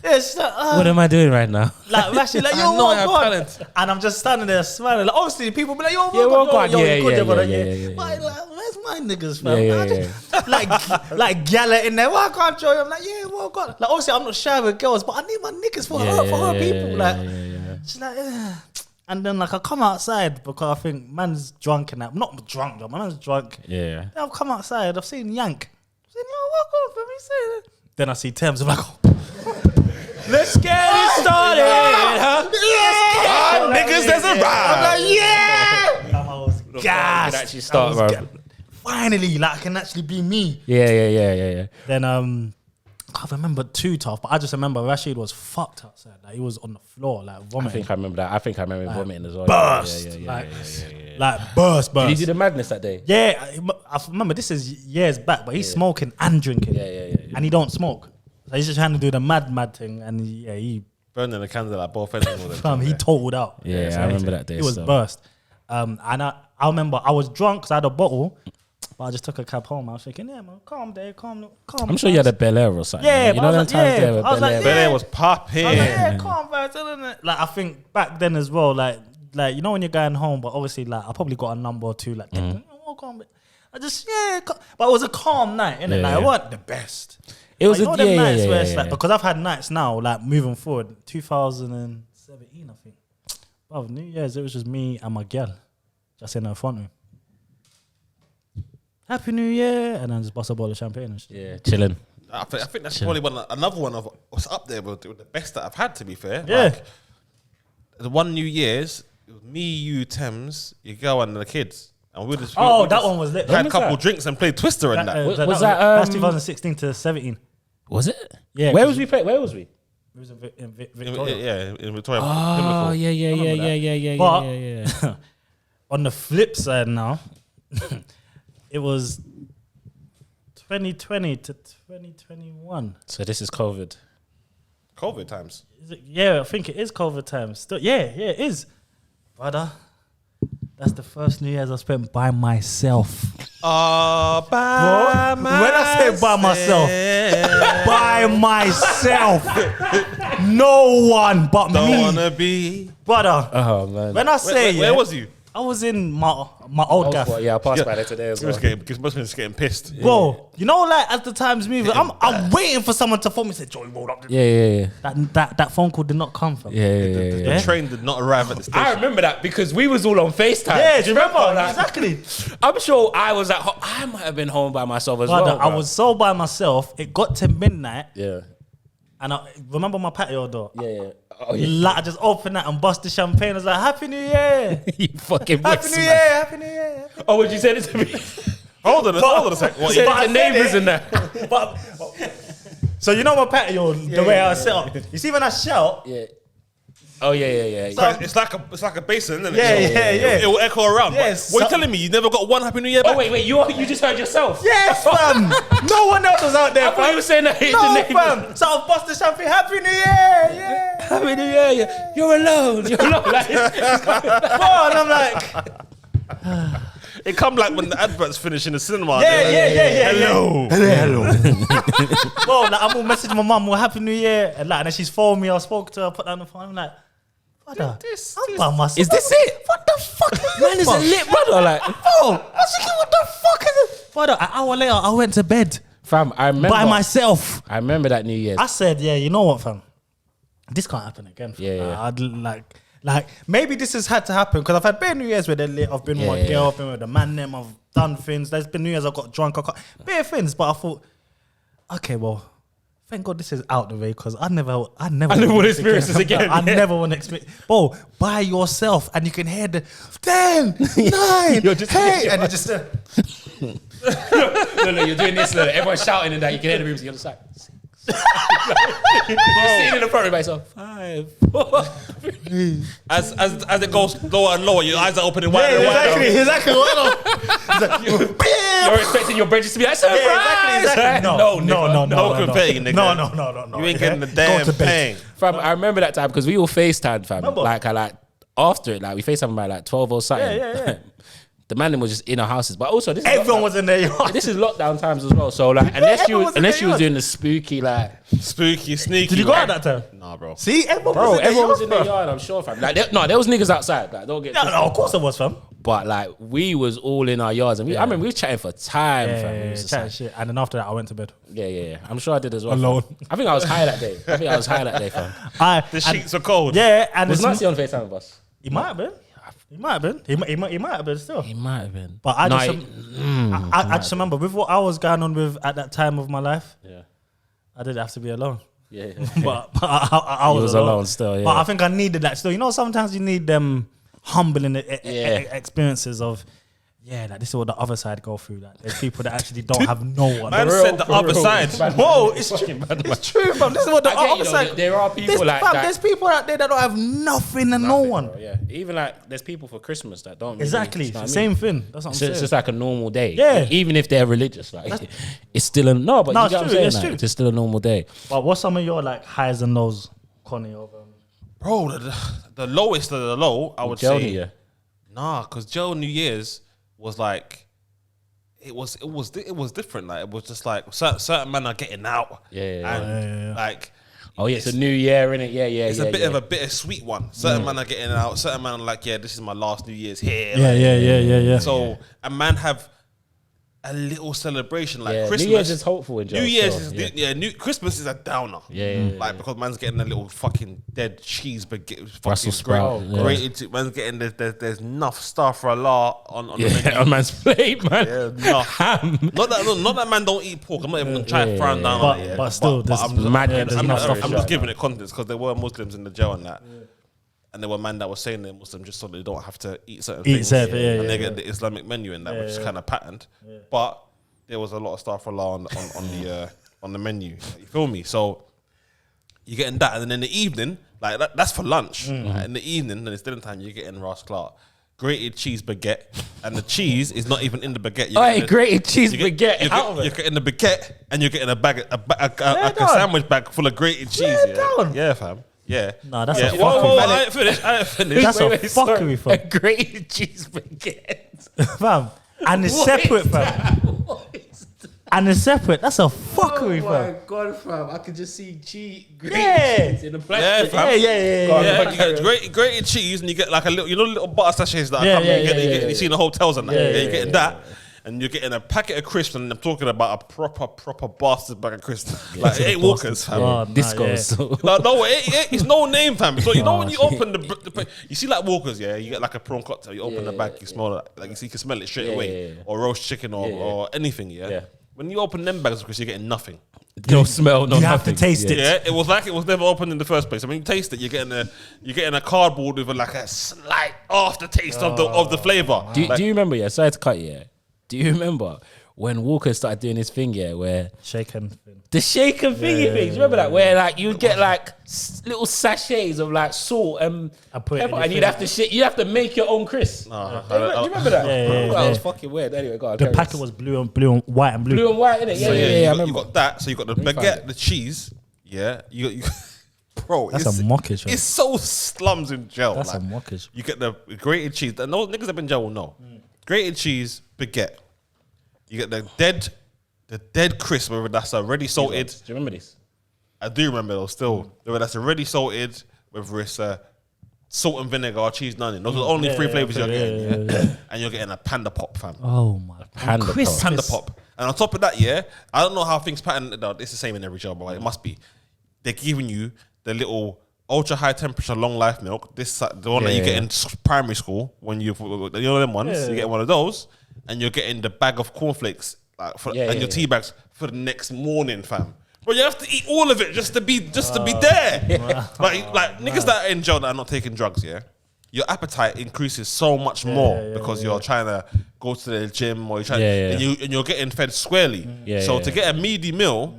it's like, what am I doing right now? Like, Rashid, like, yo, what God? And I'm just standing there smiling. Like, obviously, people be like, yo, what God? Yeah. But like, where's my niggas, fam? Like, Gala in there. Why can't you? I'm like, yeah, what God? Like, obviously, I'm not shy with girls, but I need my niggas for her people. Like, she's like, and then like I come outside because I think man's drunk and that. I'm not drunk, though. My man's drunk. Yeah. Then I've come outside. I've seen Yank. I said, yo, what God for me saying? Then I see Temz. I'm like, let's get it started, huh? Niggas, there's a ride. I'm like, I was gassed. Actually start, bro. Finally, like I can actually be me. Yeah. Then I can't remember too tough, but I just remember Rashid was fucked outside. Like he was on the floor, like vomiting. I think I remember that. I think I remember vomiting as well. Burst, like burst. Did he do the madness that day? Yeah, I remember this is years back, but he's smoking and drinking. Yeah. And he don't smoke, so he's just trying to do the mad thing, and he burning the candle at both ends. He totaled out. Yeah, I remember that day. He was burst. And I remember I was drunk because I had a bottle. But I just took a cab home. I was thinking, yeah, man, calm. I'm sure you had a Bel Air or something. Yeah, you know them times there with Bel Air. Bel Air was popping. I was like, yeah, calm, man. Like I think back then as well, like you know when you're going home, but obviously like I probably got a number or two. Like, I just but it was a calm night, innit? Like it wasn't the best. It was nights where it's like because I've had nights now, like moving forward, 2017, I think. Well, New Year's it was just me and my girl, just in her front room. Happy New Year, and then just bust a bottle of champagne and shit. Yeah, chilling. I think that's probably another one of what's up there with the best that I've had, to be fair. Yeah. Like, the one New Year's, it was me, you, Temz, your girl, and the kids. And we just that one was lit. Had a couple drinks and played Twister and that. Was that that's 2016 to 17. Was it? Yeah. Where was we playing? Where was we? It was in Victoria. In Victoria. Oh, yeah. But on the flip side now, it was 2020 to 2021. So this is COVID. COVID times. Is it? Yeah, I think it is COVID times. Still, yeah, it is. Brother, that's the first New Year's I spent by myself. By myself. When I say by myself, no one but me. Don't wanna be. Brother, oh man. when I say where was you? I was in my old gaff. Yeah, I passed by there today as well. Because most of getting pissed. Bro, you know, like as the time's moving, I'm waiting for someone to phone me and say, Joey, rolled up. Yeah. That phone call did not come from. Yeah. The train did not arrive at the station. I remember that because we was all on FaceTime. Yeah, do you remember? Exactly. I'm sure I was at home. I might have been home by myself as well. I was so by myself. It got to midnight. Yeah. And I remember my patio door. Yeah. Oh, yeah. Like, I just opened that and bust the champagne. I was like, Happy New Year. You fucking Happy New Year. Happy New Year. Oh, would you say this to me? Hold on a second. What, you said the neighbours in there. So you know my patio, the way I set up. You see when I shout, Oh yeah. It's like a basin, isn't it? Yeah. It will echo around. Yes. What are you telling me? You never got one Happy New Year back? Oh wait, you just heard yourself. Yes, fam. No one else was out there. I thought you were saying that. No, fam. So I'll bust the champagne. Happy New Year. Yeah. Happy New Year. Yeah. You're alone. Like, bro, and I'm like, it come like when the adverts finish in the cinema. Yeah. Hello. Bro, like I'm all messaging my mum, well, Happy New Year, and and then she's phoned me. I spoke to her, put down the phone. I'm like, brother, I'm by myself. Is this it? What the fuck? Man, is it lit, brother? Like, bro, I was thinking, what the fuck is it? Brother, an hour later, I went to bed. Fam, I remember by myself. I remember that New Year's. I said, yeah, you know what, fam? This can't happen again. Fam. Yeah. I'd like maybe this has had to happen because I've had bare New Years where they're lit. I've been with my girl, I've been with the man them, I've done things. There's been New Years I've got drunk, bare things. But I thought, okay, well, thank God this is out the way because I never want to experience this again. I never want to experience. Bro, by yourself and you can hear the 10, 9, You're just 8, and you just. No, you're doing this. Everyone's shouting and that. You can hear the rooms on the other side. 6. You're sitting in the front of myself. 5, 4, 3. As it goes lower and lower, your eyes are opening wider and wider. Exactly. You're expecting your bridges to be like, surprise! Exactly. No confetti, nigga. No. You ain't getting the damn thing. Fam, I remember that time because we all FaceTimed, fam. Remember? Like after it, like we FaceTimed by like 12 or something. Yeah. The man was just in our houses, but also this Everyone was in their yard. This is lockdown times as well. So like, unless you was doing the spooky spooky, sneaky. Did you go out that time? Nah, bro. See, everyone was in their yard. I'm sure, fam. Like, there was niggas outside. Like, don't get. No, of course there was, fam. But like, we was all in our yards, and I mean, we were chatting for time, fam. Yeah, chatting shit. And then after that, I went to bed. Yeah. I'm sure I did as well. Alone. Fam. I think I was high that day. Fam. The sheets are cold. Yeah, and was Nancy on FaceTime with us? He might have been. He might have been still. He might have been. But I just remember with what I was going on with at that time of my life. Yeah. I did have to be alone. Yeah. but I was alone still. Yeah. But I think I needed that still. You know, sometimes you need them humbling experiences of. Yeah, like this is what the other side go through. Like there's people that actually don't have no one. Man said the other side. Whoa, it's true, fam. This is what the other side. There are people like that. There's people out there that don't have nothing and no one. Bro, yeah, even like there's people for Christmas that don't. Exactly, really, same thing. That's what I'm saying. It's just like a normal day. Yeah, even if they're religious, like it's still a no. But you get what I'm saying, it's like, true. it's still a normal day. But what's some of your like highs and lows, Connie? Bro, the lowest of the low, I would Joe say. New Year. Nah, because Joe New Year's was like. It was different. Like it was just like certain men are getting out. Yeah. Like, oh yeah, it's a new year, innit? Yeah. It's a bit of a bittersweet one. Certain men are getting out. Certain men are like, yeah, this is my last New Year's here. Yeah. So a man have a little celebration like Christmas. New Year's is hopeful in Joe. New Year's is Christmas is a downer. Yeah. Because man's getting a little fucking dead cheese baguette, Brussels sprout. Man's getting there's enough stuff for Allah on the menu. On man's plate, man. Yeah, enough. Ham. Not that man don't eat pork. I'm not even gonna try and frown down on it. But still, I'm just giving it context because there were Muslims in the jail and that. And there were men that were saying they're Muslim just so they don't have to eat certain things. And they get the Islamic menu in that, which is kind of patterned. Yeah. But there was a lot of stuff for Allah on the menu. You feel me? So you're getting that, and then in the evening, like that's for lunch. Like in the evening, and it's dinner time, you're getting Ross Clark. Grated cheese baguette, and the cheese is not even in the baguette. Grated cheese baguette. You're getting the baguette, and you're getting a sandwich bag full of grated cheese. Yeah, fam. Yeah. Nah, that's a fuckery. Whoa, I ain't finished. That's a fuckery, fam. A grated cheese baguette. Fam. And it's separate, fam. And it's separate. That's a fuckery, fam. Oh my God, fam. I could just see cheese in the plastic. Yeah, you get grated cheese, and you get like a little butter sachets that are coming. You see in the hotels and that. You're getting that. And you're getting a packet of crisps, and I'm talking about a proper bastard bag of crisps. Like, it ain't Walkers, fam. Discos. No, it's no name, fam. So, you know when you open the you see like Walkers, yeah? You get like a prawn cocktail, you open the bag, you smell it. Like, you can smell it straight away. Or roast chicken or anything, yeah? When you open them bags, because you're getting nothing. No smell, no you nothing. have to taste it. Yeah, it was like it was never opened in the first place. I mean, you taste it, you're getting a cardboard with like a slight aftertaste of the flavour. Do you remember, sorry to cut you, do you remember when Walker started doing his thing, where Shaken thing. the shaken thingy things. Remember that? Where like you get like little sachets of like salt and pepper, and you'd have to you have to make your own crisp. Do you remember that? That was fucking weird. Anyway, go on. The packet was blue and white and blue. Blue and white, innit? Yeah. You got that. So you got the baguette, the cheese. Yeah, you bro, that's a mockage. It's so slums in jail. That's a mockage. You get the grated cheese. And those niggas have been in jail will know. Grated cheese, baguette. You get the dead crisp, whether that's already salted. Do you remember this? I do remember those still. Whether that's already salted, whether it's salt and vinegar or cheese and onion. Those are the only three flavors you're getting. And you're getting a panda pop, fam. Oh my Panda pop. And on top of that, I don't know how things pattern. It's the same in every job, but it must be. They're giving you the little ultra high temperature long life milk. This the one that you get in primary school when you know them ones. You get one of those, and you're getting the bag of cornflakes and your tea bags for the next morning, fam. But you have to eat all of it just to be there. Like niggas that are in jail that are not taking drugs, your appetite increases so much more because you're trying to go to the gym or you're trying and you're getting fed squarely. So to get a meaty meal,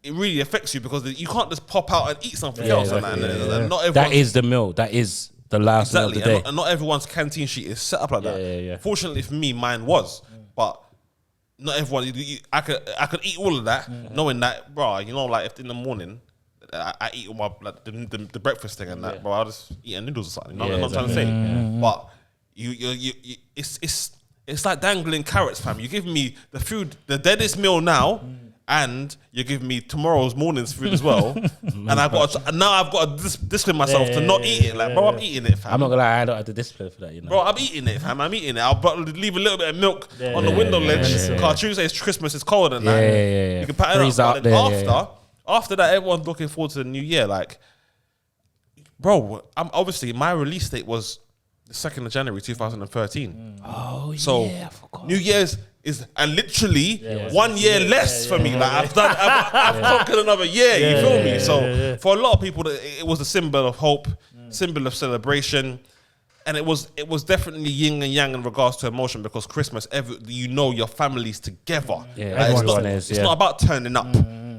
it really affects you because you can't just pop out and eat something else. And not that is the meal. That is the last meal of the day. And not everyone's canteen sheet is set up like that. Fortunately for me, mine was, but not everyone. I could eat all of that, knowing that, bro. You know, like if in the morning I eat all my like the breakfast thing and that, bro. I'll just eat noodles or something. You know what I'm trying to say? But it's like dangling carrots, fam. You give me the food, the deadest meal now. And you give me tomorrow's morning's food as well, and I've got to discipline myself to not eat it. Like, bro, I'm eating it, fam. I'm not gonna lie, I don't have the discipline for that, you know. Bro, I'm eating it, fam. I'm eating it. I'll leave a little bit of milk on the window ledge. Because Tuesday's Christmas, it's cold and that. You can pattern it up. Then after that, everyone's looking forward to the new year. Like, bro, I'm obviously my release date was the 2nd of January 2013. So I forgot. New Year's is literally 1 year less for me. Like I've conquered another year. You feel me? So for a lot of people, it was a symbol of hope, symbol of celebration, and it was definitely yin and yang in regards to emotion because Christmas, your family's together. It's not about turning up.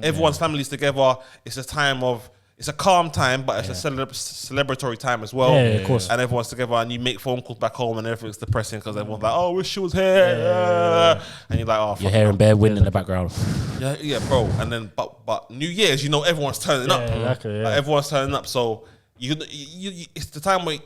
Everyone's family's together. It's a time of. It's a calm time, but it's a celebratory time as well. Yeah, of course. And everyone's together, and you make phone calls back home, and everything's depressing because everyone's like, "Oh, wish she was here," and you're like, "Oh, you're hearing bare wind in the background." Yeah, bro. And then, but New Year's, everyone's turning up. Exactly. Like, everyone's turning up. So you, it's the time where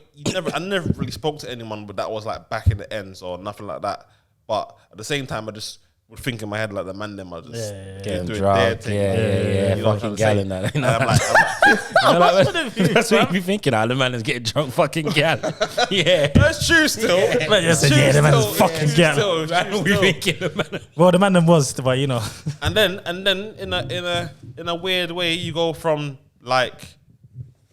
I never really spoke to anyone, but that was like back in the ends or nothing like that. But at the same time, I just would think in my head like the man them are just getting doing drunk. their thing. You know fucking gallon that. And I'm like, that's what you be thinking. The man is getting drunk, fucking gallon. That's true still. The man is fucking gallon. Well, the man them was, but you know. And then in a weird way, you go from like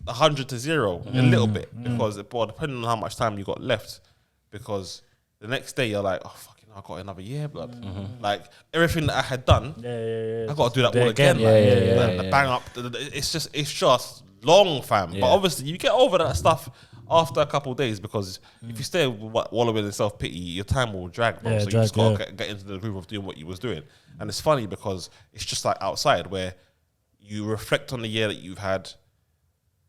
100 to 0 a little bit because depending on how much time you got left, because the next day you're like, oh fuck. I got another year, blood. Like everything that I had done, I got to do that all again. Bang up. It's just long, fam. But obviously, you get over that stuff after a couple of days because if you stay wallowing in self pity, your time will drag, bro. So you just got to get into the groove of doing what you was doing. And it's funny because it's just like outside where you reflect on the year that you've had.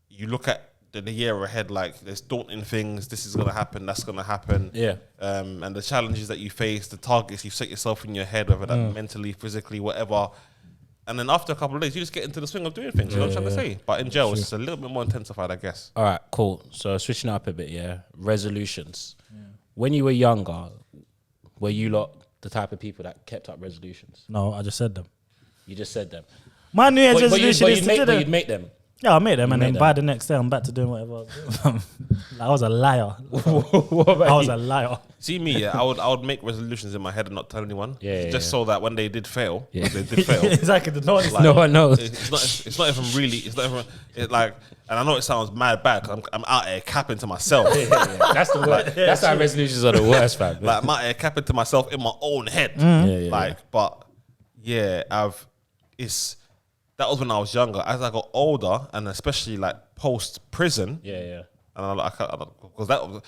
You look at the year ahead, like there's daunting things. This is gonna happen. That's gonna happen. And the challenges that you face, the targets you set yourself in your head, whether that mentally, physically, whatever. And then after a couple of days, you just get into the swing of doing things. You know what I'm trying to say? But in jail, it's a little bit more intensified, I guess. All right, cool. So switching up a bit, resolutions. When you were younger, were you lot the type of people that kept up resolutions? No, I just said them. You just said them. My New Year's resolution is to do them. You'd make them. Yeah, I made them, and then by the next day, I'm back to doing whatever I was doing. I was a liar. I was a liar. See me, I would make resolutions in my head and not tell anyone. So that when they did fail, exactly. No one knows. It's not even really. It's not even. It's like, and I know it sounds mad bad. I'm out here capping to myself. That's the worst. That's how resolutions are the worst, fam. Like I'm out here capping to myself in my own head. That was when I was younger. As I got older, and especially like post prison, And because the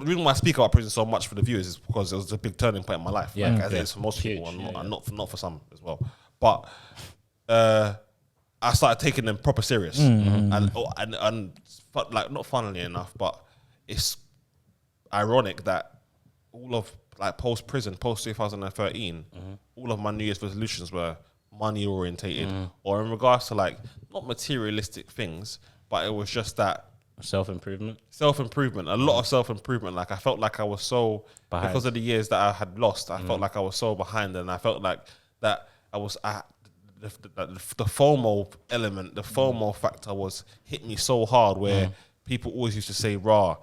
reason why I speak about prison so much for the viewers is because it was a big turning point in my life. Yeah, like, as it is for most people, and not for some as well. But I started taking them proper serious, and like not funnily enough, but it's ironic that all of like post 2013, all of my New Year's resolutions were money orientated, or in regards to like not materialistic things, but it was just that self-improvement, a lot of self-improvement. Like I felt like I was so behind. Because of the years that I had lost, I felt like I was so behind, and I felt like that I was the FOMO element, the FOMO factor was hit me so hard, where people always used to say, "Raw,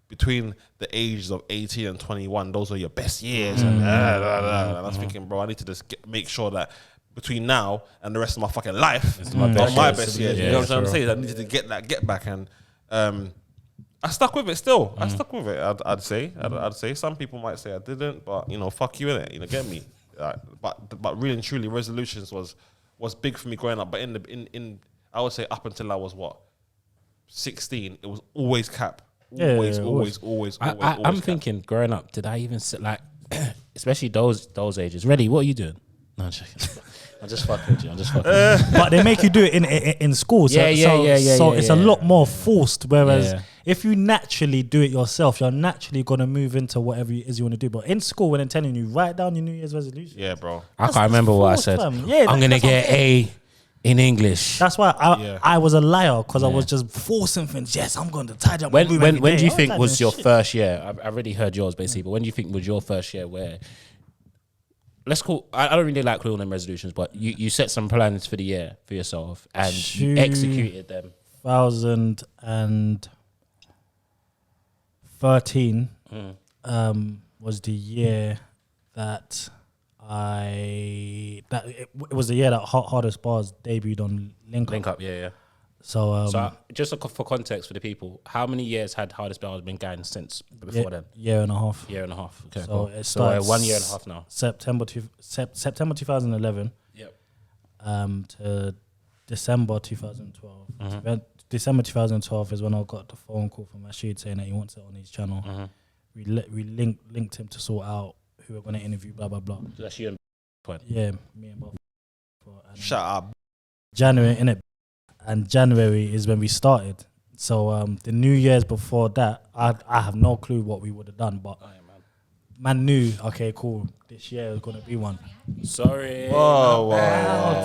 between the ages of 18 and 21, those are your best years." And I was thinking, bro, I need to just make sure that between now and the rest of my fucking life, it's my best years. You know what I'm saying? I needed to get back, and I stuck with it still. I stuck with it. I'd say some people might say I didn't, but you know, fuck you innit. You know, get me. But really and truly, resolutions was big for me growing up. But in I would say up until I was 16, it was always cap. Always. I'm thinking growing up, did I even sit like, especially those ages? Ready? What are you doing? No, I'm joking. I'm just fucking with you. But they make you do it in school. So, it's a lot more forced. Whereas if you naturally do it yourself, you're naturally going to move into whatever it is you want to do. But in school, when they're telling you, write down your New Year's resolution. Yeah, bro. I can't remember what I said. I'm going to get A in English. That's why I was a liar, because I was just forcing things. Yes, I'm going to tidy up. When do you think was your first year? I've already heard yours basically, but when do you think was your first year where, let's call, I don't really like calling them resolutions, but you set some plans for the year for yourself and you executed them? 2013 was the year that it was the year that Hardest Bars debuted on Link Up. Yeah. So just for context for the people, how many years had Hardest Bars been going since before then? Year and a half. Okay, so cool. It started 1 year and a half now. September 2011. Yep. To December 2012. December 2012 is when I got the phone call from Rashid saying that he wants it on his channel. We linked him to sort out who we're going to interview, blah blah blah. So that's you and yeah, me and both. Shut up. January, innit? And January is when we started. So the New Year's before that, I have no clue what we would have done, but man knew, okay, cool, this year is going to be one. Sorry. Whoa. Wow.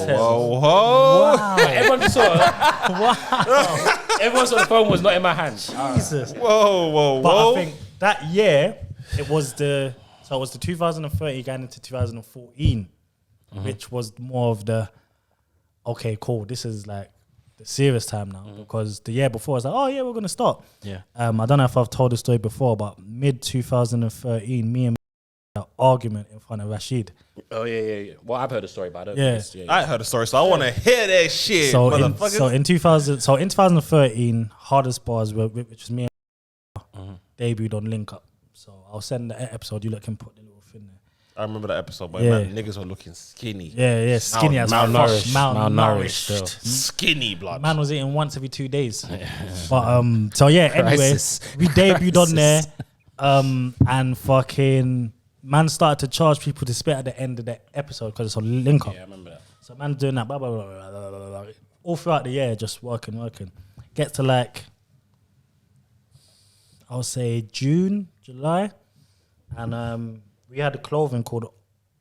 Everyone just saw it. Wow. Everyone saw the phone was not in my hand. Jesus. Whoa. But I think that year, it was the 2030 going into 2014, which was more of the, okay, cool, this is like the serious time now, because the year before it's like, oh yeah, we're gonna start. Yeah. I don't know if I've told the story before, but mid 2013, me and an argument in front of Rashid. Oh yeah. Well, I've heard the story, but I don't. Yeah. I heard the story, so I want to hear that shit. So in 2013, Hardest Bars, which was me and debuted on Link Up. So I'll send the episode. You can put the little thing there. I remember that episode, but man, niggas were looking skinny. Yeah, skinny as malnourished. Skinny blood. Man was eating once every 2 days. But so yeah, anyway, we debuted on there, and fucking man started to charge people to spit at the end of the episode because it's on Link Up. Yeah, I remember that. So man doing that, blah, blah, blah, blah, blah, blah, blah. All throughout the year, just working. Gets to like, I'll say June, July, and we had a clothing called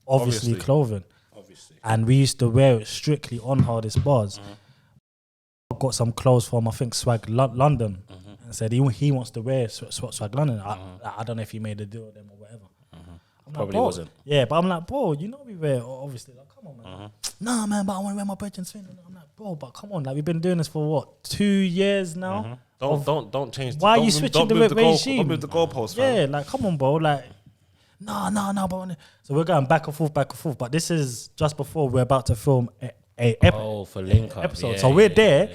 Obviously Clothing. Obviously. And we used to wear it strictly on Hardest Bars. I got some clothes from, I think, Swag London. And said he wants to wear Swag London. I don't know if he made a deal with them or whatever. Probably wasn't. Yeah, but I'm like, bro, you know we wear, obviously. Like, come on, man. Nah, man, but I want to wear my brethren's thing. I'm like, bro, but come on. Like, we've been doing this for what, 2 years now? Don't change. Why are you switching the regime? Don't move the goalposts, fam. Yeah, like, come on, bro. Like, no, but so we're going back and forth. But this is just before we're about to film a for Link Up episode. Yeah, so we're there,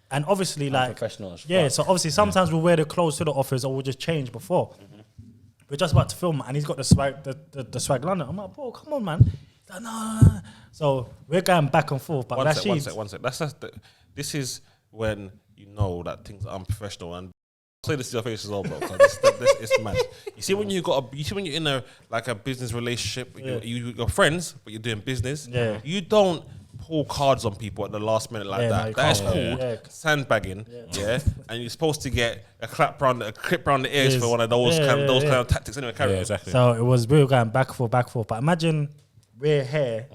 and obviously, like, professionals. Yeah, so obviously, sometimes we'll wear the clothes to the office, or we'll just change before. We're just about to film, and he's got the swag, the Swag London. I'm like, bro, come on, man. Like, no. So we're going back and forth. But one sec. This is when you know that things are unprofessional, and Say this to your face as well, bro. It's mad. You see when you're in a business relationship, you're friends, but you're doing business. Yeah. You don't pull cards on people at the last minute like that. No, That is can't. called sandbagging. Yeah. And you're supposed to get a clip round the ears for one of those kind of tactics. Anyway, carry on. Exactly. So we were going back and forth. But imagine we're here.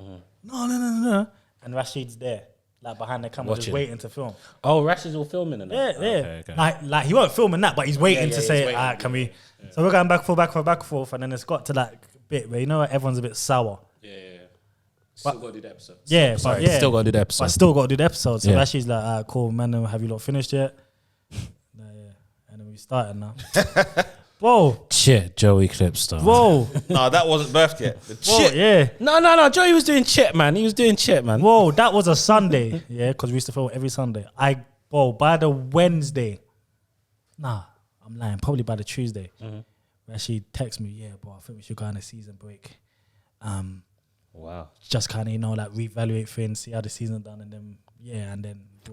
No. And Rashid's there. Like behind the camera, just waiting to film. Oh, Rashid's all filming and that. Yeah. Okay. Like he won't film in that, but he's waiting to say, waiting. can we? Yeah. So we're going back and forth, and then it's got to that bit where everyone's a bit sour. Yeah. Still got to do the episode. Still got to do the episode. But still got to do the episode. So Rashid's like, cool, man, have you lot finished yet? And then we started now. Whoa. Shit, Joey Clipstar. Whoa. No, that wasn't birthed yet. Whoa, yeah. No. Joey was doing shit, man. He was doing shit, man. Whoa, that was a Sunday. Yeah, because we used to film every Sunday. By the Wednesday. Nah, I'm lying. Probably by the Tuesday. Where she texted me, bro, I think we should go on a season break. Wow. Just kind of, like reevaluate things, see how the season done, and then.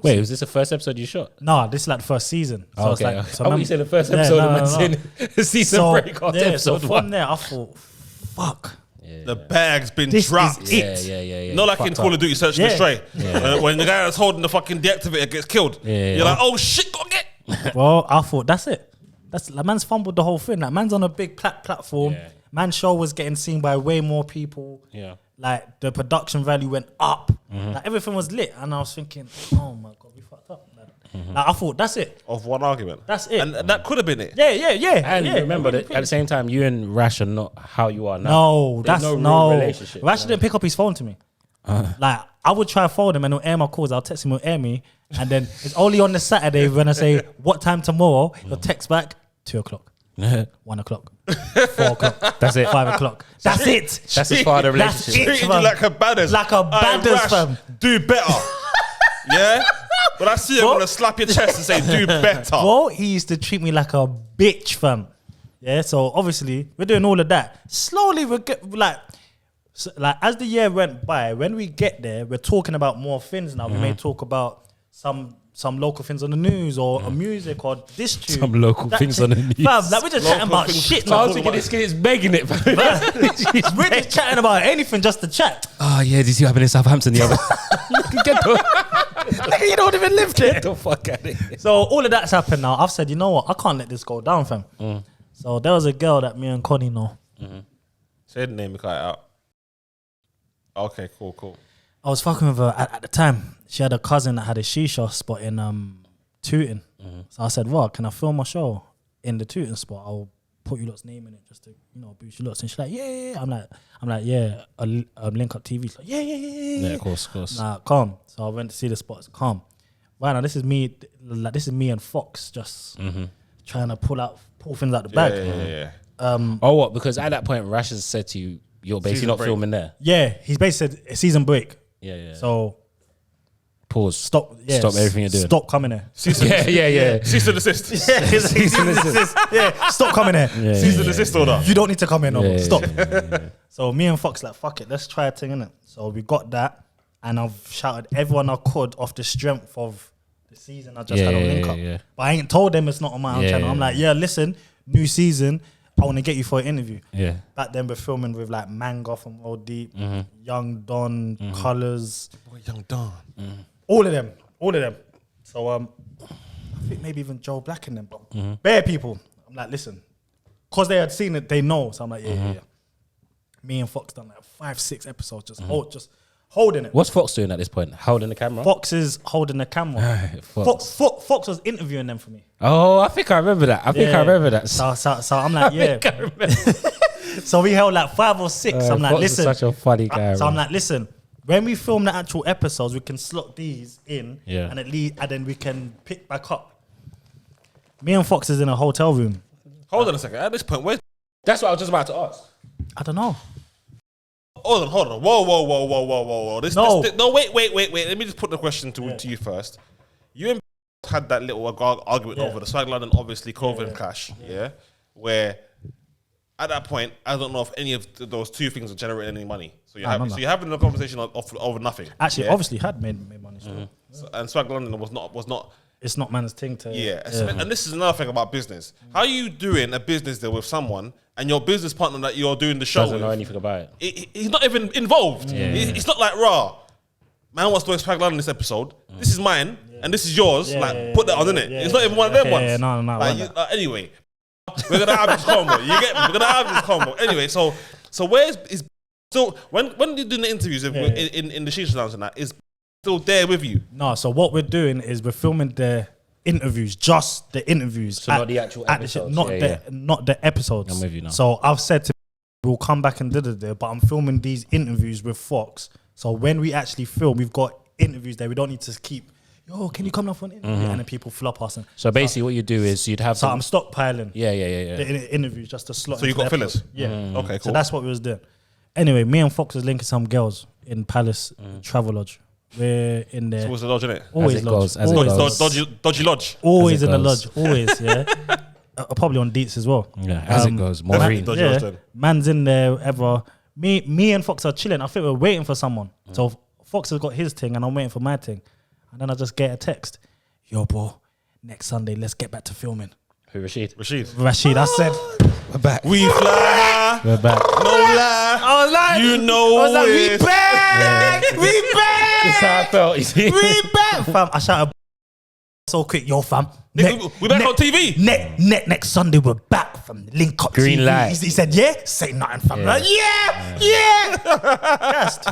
Wait, was this the first episode you shot? No, this is like the first season. So okay. It's like, you said the first episode and season break after episode so 1. From there, I thought, fuck. The bag's been dropped. It. Yeah. Not like in Call of Duty Search and Destroy. When the guy that's holding the fucking deactivator gets killed. You're like, oh shit, go get. Well, I thought, that's it. That's like, man's fumbled the whole thing. Like, man's on a big platform. Yeah. Man's show was getting seen by way more people. Yeah. Like, the production value went up. Like, everything was lit. And I was thinking, oh my God, we fucked up. Like, I thought, that's it. Of one argument. That's it. And that could have been it. Yeah. And remember that at the same time, you and Rash are not how you are now. No, There's that's no real relationship. Rash didn't pick up his phone to me. Like, I would try to phone him and he'll air my calls. I'll text him, he'll air me. And then it's only on the Saturday when I say, what time tomorrow? He'll text back, 2 o'clock. 1 o'clock, 4 o'clock. That's it. 5 o'clock. That's it. That's as far as the relationship. Treated you like a badders. Like a badders, fam. Do better. Yeah? When I see you, I'm going to slap your chest and say, do better. Bro, he used to treat me like a bitch, fam. Yeah, so obviously, we're doing all of that. Slowly, we're like as the year went by, when we get there, we're talking about more things now. We may talk about some local things on the news or music or this tune. Some local things on the news. Fam, like we're just chatting about shit. I was thinking this kid is begging it. We're just chatting about anything just to chat. Oh yeah, did you see what happened in Southampton the other? Nigga, you don't even live there. Get the fuck out of here. So all of that's happened now. I've said, you know what? I can't let this go down, fam. So there was a girl that me and Connie know. Say the name, we cut it out. Okay, cool. I was fucking with her at the time. She had a cousin that had a shisha spot in Tooting. So I said, "Well, can I film my show in the Tooting spot? I'll put you lot's name in it just to boost you lots." And she's like, "Yeah." I'm like, "Yeah." Link Up TV. She's like, "Yeah." Yeah, of course. Nah, calm. So I went to see the spots. Calm. Right now, this is me. Like this is me and Fox just trying to pull things out the bag. Yeah. What? Because at that point, Rash has said to you, "You're basically Season not break. filming there." Yeah, he's basically said season break. Yeah. So pause. stop everything you're doing. Stop coming here. Yeah. Cease and desist. Cease and desist. Yeah, stop coming here. Cease and desist order. You don't need to come here no more. Stop. Yeah. So me and Fox like, fuck it, let's try a thing, innit? So we got that, and I've shouted everyone I could off the strength of the season I just had on Link Up. Yeah. But I ain't told them it's not on my own channel. I'm like, listen, new season, I want to get you for an interview. Yeah. Back then we're filming with like Mango from Roll Deep, Young Don, Colours. Boy, Young Don. All of them. So I think maybe even Joe Black in them, but bare people. I'm like, listen, because they had seen it, they know. So I'm like, yeah. Me and Fox done like 5-6 episodes, just holding it. What's Fox doing at this point? Holding the camera? Fox is holding the camera. Fox was interviewing them for me. Oh, I think I remember that. I remember that. So I'm like, yeah. So we held like 5 or 6. I'm like, Fox listen. is such a funny guy. So I'm like, listen. When we film the actual episodes, we can slot these in, and then we can pick back up. Me and Fox is in a hotel room. Hold on a second. At this point, That's what I was just about to ask. I don't know. Hold on. Whoa. No, wait. Let me just put the question to you first. You and had that little argument over the Swag London, obviously, COVID clash, where at that point, I don't know if any of those two things are generating any money. So you're having a conversation over nothing. Actually, obviously had made money still. And Swag London was not it's not man's thing to. And this is another thing about business. How are you doing a business deal with someone and your business partner that you're doing the show Doesn't with know anything about it? He's not even involved. It's not like, raw. Man wants to expand on this episode. This is mine and this is yours. Put that on, innit? It's not even one of them ones. Yeah, no. Anyway, we're gonna have this combo. You get me? We're gonna have this combo. Anyway, so where's is still when you're doing the interviews in the Shisha Lounge and that, is still there with you? No, so what we're doing is we're filming the interviews, just the interviews. So not the actual episodes. Not the episodes. I'm with you now. So I've said to we'll come back and but I'm filming these interviews with Fox. So when we actually film, we've got interviews there. We don't need to keep, yo, can you come up for an interview? And then people flop us. So basically what you do is you'd have... So I'm stockpiling the interviews just to slot. So you got fillers? Yeah. Okay, cool. So that's what we was doing. Anyway, me and Fox was linking some girls in Palace Travel Lodge. We're in there. So what's the lodge, innit? Always lodge. Dodgy lodge. Always in the lodge. Always, yeah. Probably on Deets as well. Yeah, as it goes. Maureen. Man's in there ever. Me and Fox are chilling. I think we're waiting for someone. So Fox has got his thing and I'm waiting for my thing. And then I just get a text. Yo, bro, next Sunday, let's get back to filming. Who, Rashid? Rashid, I said. We're back. We fly. We're back. No lie. I was like, you know we back. Yeah. We back. That's how I felt, you see. We back. Fam, I shouted so quick, yo, fam. We back on TV. Next Sunday, we're back from Link Up Green TV. light. He said, yeah? Say nothing, fam. Yeah. Like, yeah. Gassed.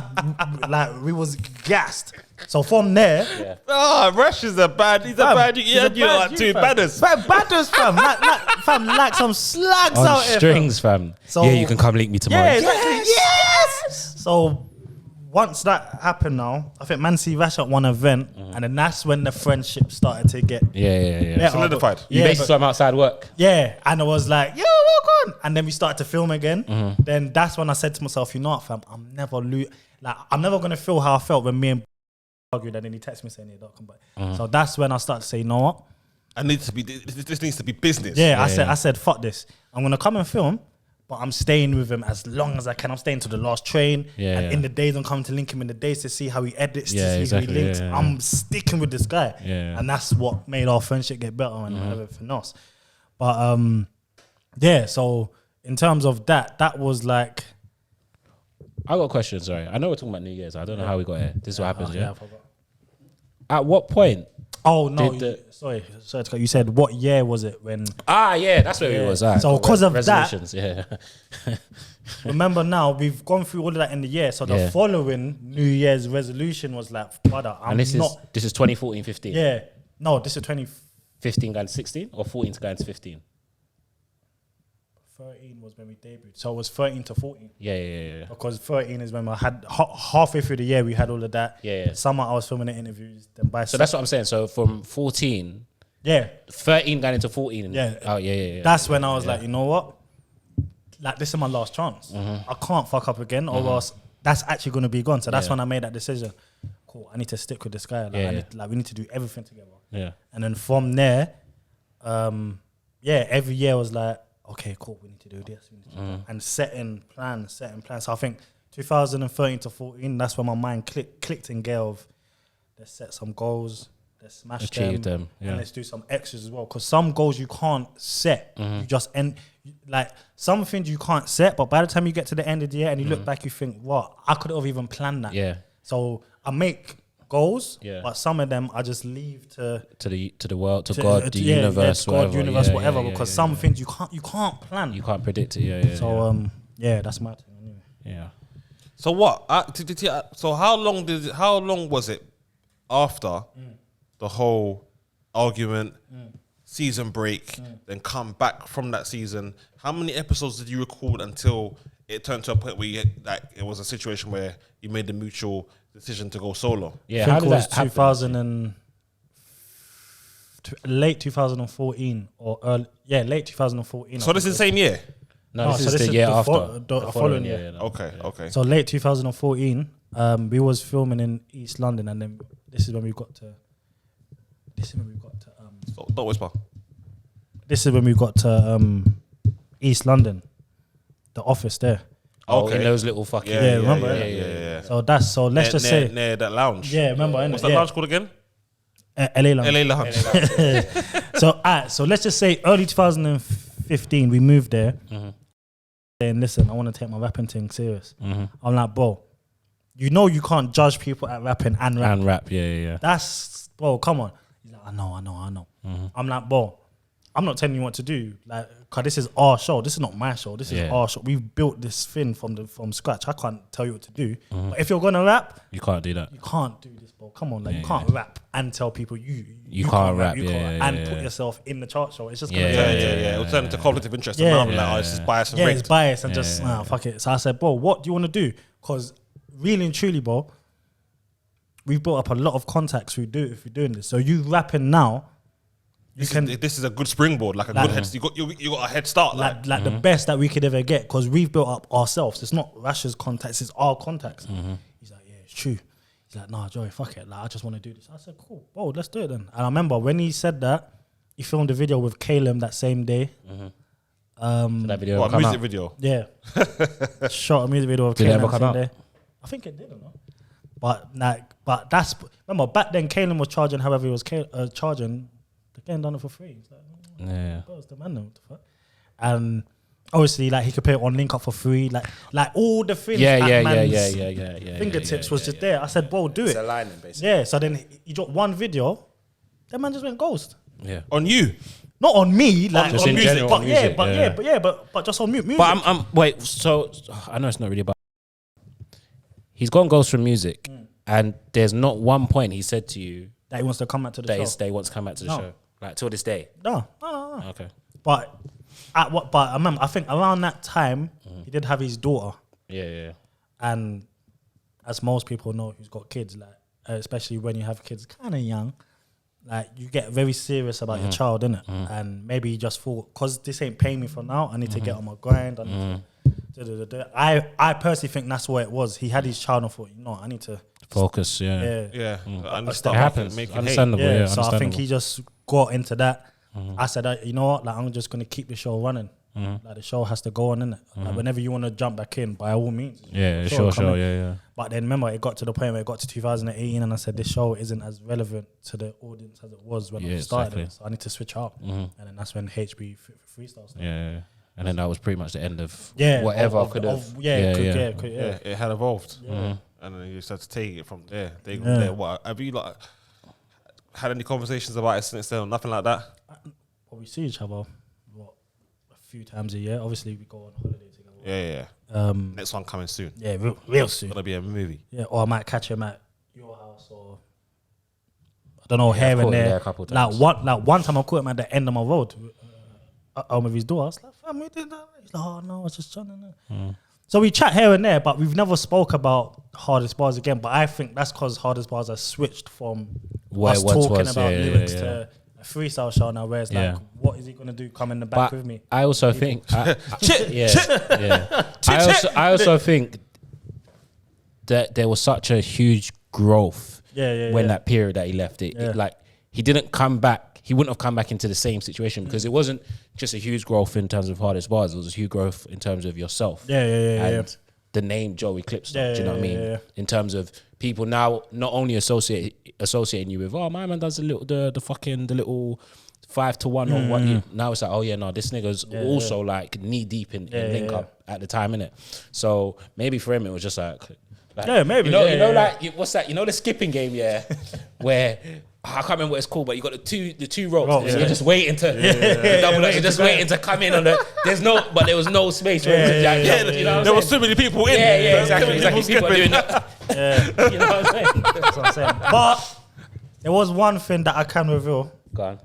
Like, we was gassed. So from there... Rush is a bad... He's a bad... Yeah, you like two badders. Badders, fam. Like some slags on out here, strings, fam. So, yeah, you can come link me tomorrow. Yeah, exactly. Yes. So... Once that happened now, I think Man see Vash at one event, and then that's when the friendship started to get solidified. You basically saw him outside work. Yeah, and I was like, yo, walk on. And then we started to film again. Then that's when I said to myself, you know what, fam, I'm never going to feel how I felt when me and argued, and then he texted me saying, hey, don't come back. So that's when I started to say, you know what? This needs to be business. Yeah, I said, fuck this. I'm going to come and film. But I'm staying with him as long as I can. I'm staying to the last train. In the days, I'm coming to link him in the days to see how he edits, to see how he links. I'm sticking with this guy. And that's what made our friendship get better and everything else. But so in terms of that was like... I got a question, sorry. I know we're talking about New Year's. I don't know how we got here. This is what happens, I forgot. At what point... Oh, no. Sorry. You said, what year was it when... that's where it was. So because of that... Remember now, we've gone through all of that in the year. So the following New Year's resolution was like, brother, this is 2014-15? Yeah. No, this is 2015 going to 16 or 14 going to 15? 13 was when we debuted. So it was 13 to 14. Yeah. Because 13 is when I had halfway through the year, we had all of that. Summer, I was filming the interviews. Then so that's what I'm saying. So from 14, 13 going into 14. That's when I was like, you know what? Like, this is my last chance. I can't fuck up again, or else that's actually going to be gone. So that's when I made that decision. Cool, I need to stick with this guy. We need to do everything together. And then from there, every year was like, okay, cool, we need to do this. And setting plans. So I think 2013 to 14, that's when my mind clicked in gear of, let's set some goals, let's smash them, and let's do some extras as well. Because some goals you can't set. You just end, like, some things you can't set, but by the time you get to the end of the year and you look back, you think, what? I could have even planned that. So I make goals, but some of them I just leave to the world, to God, the universe, whatever. Because some things you can't plan, you can't predict it. So that's my thing. Anyway. So what? So how long was it after the whole argument, season break, then come back from that season? How many episodes did you record until it turned to a point where it was a situation where you made the mutual decision to go solo? I think it was 2000 and late 2014 or late 2014. So this is the same year? No, this is the year after. The following year. Okay. So late 2014, we was filming in East London, and then this is when we got to. Don't whisper. This is when we got to East London, the office there. Okay, in those little fucking remember? Yeah. So let's just say near that lounge. Yeah, remember? What's that lounge called again? LA Lounge. So let's just say early 2015, we moved there. And listen, I want to take my rapping thing serious. I'm like, bro, you know you can't judge people at rapping and rap. And rap, yeah. That's, bro, come on. He's like, I know. I'm like, bro, I'm not telling you what to do. Like, cause this is our show. This is not my show. This is our show. We've built this thing from scratch. I can't tell you what to do. But if you're gonna rap, you can't do that. You can't do this, bro. Come on, like you can't rap and tell people you can't rap. And put yourself in the chart show. It's just gonna It'll turn into conflict of interest. And like, it's just bias and rigged. It's bias and just fuck it. So I said, bro, what do you want to do? Because really and truly, bro, we've built up a lot of contacts if we're doing this. So you rapping now. This is a good springboard, like a good head. You got a head start, like the best that we could ever get, because we've built up ourselves. It's not Rash's contacts; it's our contacts. He's like, yeah, it's true. He's like, nah, Joey, fuck it. Like, I just want to do this. I said, cool, bro, let's do it then. And I remember when he said that, he filmed a video with Caleb that same day. That video, what, music video? Yeah, shot a music video with Caleb that same day. I think it did, or not. But that's remember back then. Caleb was charging however he was charging. The game done it for free. It's like, what's the man? What the fuck? And obviously, like he could pay it on Link Up for free. Like all the things. Fingertips was just there. I said, bro, do it. It's aligning, basically. Yeah. So then he dropped one video. That man just went ghost. Yeah. On you. Not on me, like just on in music, general, but on music, but just on music. But I'm wait. So I know it's not really about. He's gone ghost from music, and there's not one point he said to you that he wants to come back to the show. That he wants to come back to the show, like till this day. No. Okay. But I remember, I think around that time he did have his daughter. Yeah. And as most people know who's got kids, like especially when you have kids kind of young, like you get very serious about your child, innit? And maybe you just thought, because this ain't paying me for now, I need to get on my grind. I need to I personally think that's what it was. He had his child and thought, I need to focus. Yeah. It happens. Understandable. Yeah. So I think he just got into that. I said, you know what? Like I'm just gonna keep the show running. Like the show has to go on, innit? Like whenever you want to jump back in, by all means. Yeah, sure. Yeah. But then remember, it got to the point where it got to 2018, and I said this show isn't as relevant to the audience as it was when I started it. So I need to switch up, and then that's when HB freestyle started. Yeah. And then that was pretty much the end of Yeah, whatever could have. It had evolved, and then you started to take it from there. What have you like had any conversations about it since then? Nothing like that. Well, we see each other a few times a year. Obviously, we go on holiday together. Yeah. Next one coming soon. Yeah, real soon. Gonna be a movie. Yeah, or I might catch him at your house, or I don't know, here and there. A couple times. Like one time I caught him at the end of my road. With his door, I was like, fam, we did that. He's like, oh no, I was just trying to. So we chat here and there, but we've never spoke about Hardest Bars again. But I think that's because Hardest Bars has switched from us talking about lyrics to a freestyle show now, where it's like, what is he gonna do? Come in the back with me. I also think, I also think that there was such a huge growth when that period that he left it. Like he didn't come back. He wouldn't have come back into the same situation because it wasn't just a huge growth in terms of Hardest Bars. It was a huge growth in terms of yourself. And the name Joey Clipstar, do you know what I mean? Yeah. In terms of people now not only associating you with, oh, my man does the little 5 to 1 or what. Now it's like, oh yeah, no, this nigga's also like knee deep in Link Up at the time, innit? So maybe for him it was just like maybe. You know, like what's that? You know the skipping game, where I can't remember what it's called, but you got the two ropes. So you're just waiting to double up. You're just waiting to come in on the. There was no space. You know there was too many people in. Yeah, exactly. People are doing that. You know what I'm saying? That's what I'm saying. But there was one thing that I can reveal. Go on.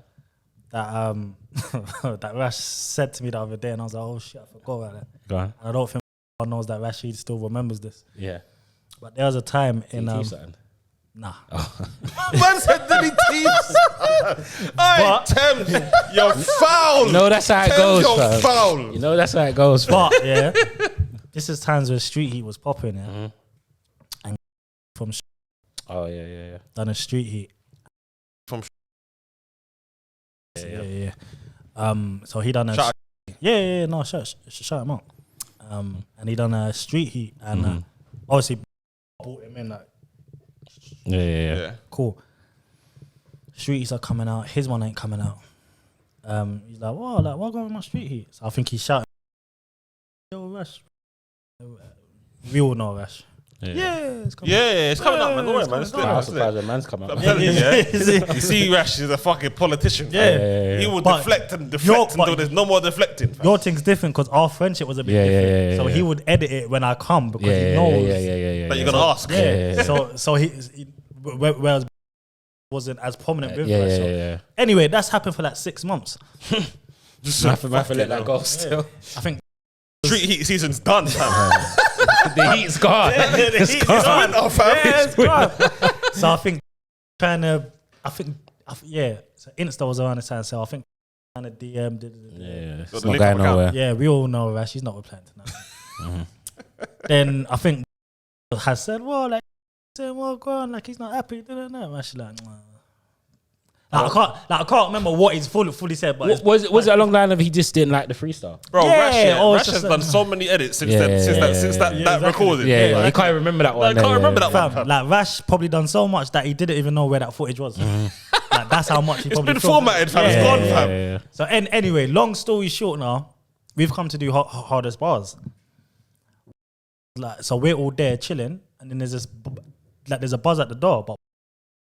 That that Rash said to me the other day, and I was like, oh shit, I forgot about that. Go on. And I don't think anyone knows that Rashid still remembers this. Yeah. But there was a time in nah. Man said that he teams. Hey, Temz, you're foul. You know that's how it goes, you're foul. You know that's how it goes. But this is times where Street Heat was popping, and from done a Street Heat from so he done a shout him out. And he done a Street Heat, and obviously brought him in like. Yeah. Cool. street heats are coming out. His one ain't coming out. He's like, "Whoa, like what going with my street heat?" So I think he's shouting, "Yo, Rash." We all know Rash. It's coming out. It's coming out, man. Don't worry, man. I'm surprised the man's come out. I'm telling you, you see, Rash is a fucking politician. He will deflect and until there's no more deflecting. Your thing's different because our friendship was a bit different. So he would edit it when I come because he knows that you're gonna ask. So he whereas wasn't as prominent with us. Anyway, that's happened for like 6 months. Just have to let that go still. I think street heat season's done, fam. The heat's gone. The heat's gone. It's gone. So I think so Insta was around the time, so I think kind of DM'd it's not going nowhere. Yeah, we all know Rash, he's not replying tonight. Then I think has said, well, go on, like he's not happy. Rash like, I can't remember what he's fully said, but was it along the line of he just didn't like the freestyle? Bro, Rash has done so many edits since that recording. Yeah, he can't remember that one. I can't remember that one. Like Rash probably done so much that he didn't even know where that footage was. Like that's how much he probably. It's been formatted, fam. It's gone, fam. So anyway, long story short, now we've come to do hardest bars. Like so, we're all there chilling, and then there's a buzz at the door, but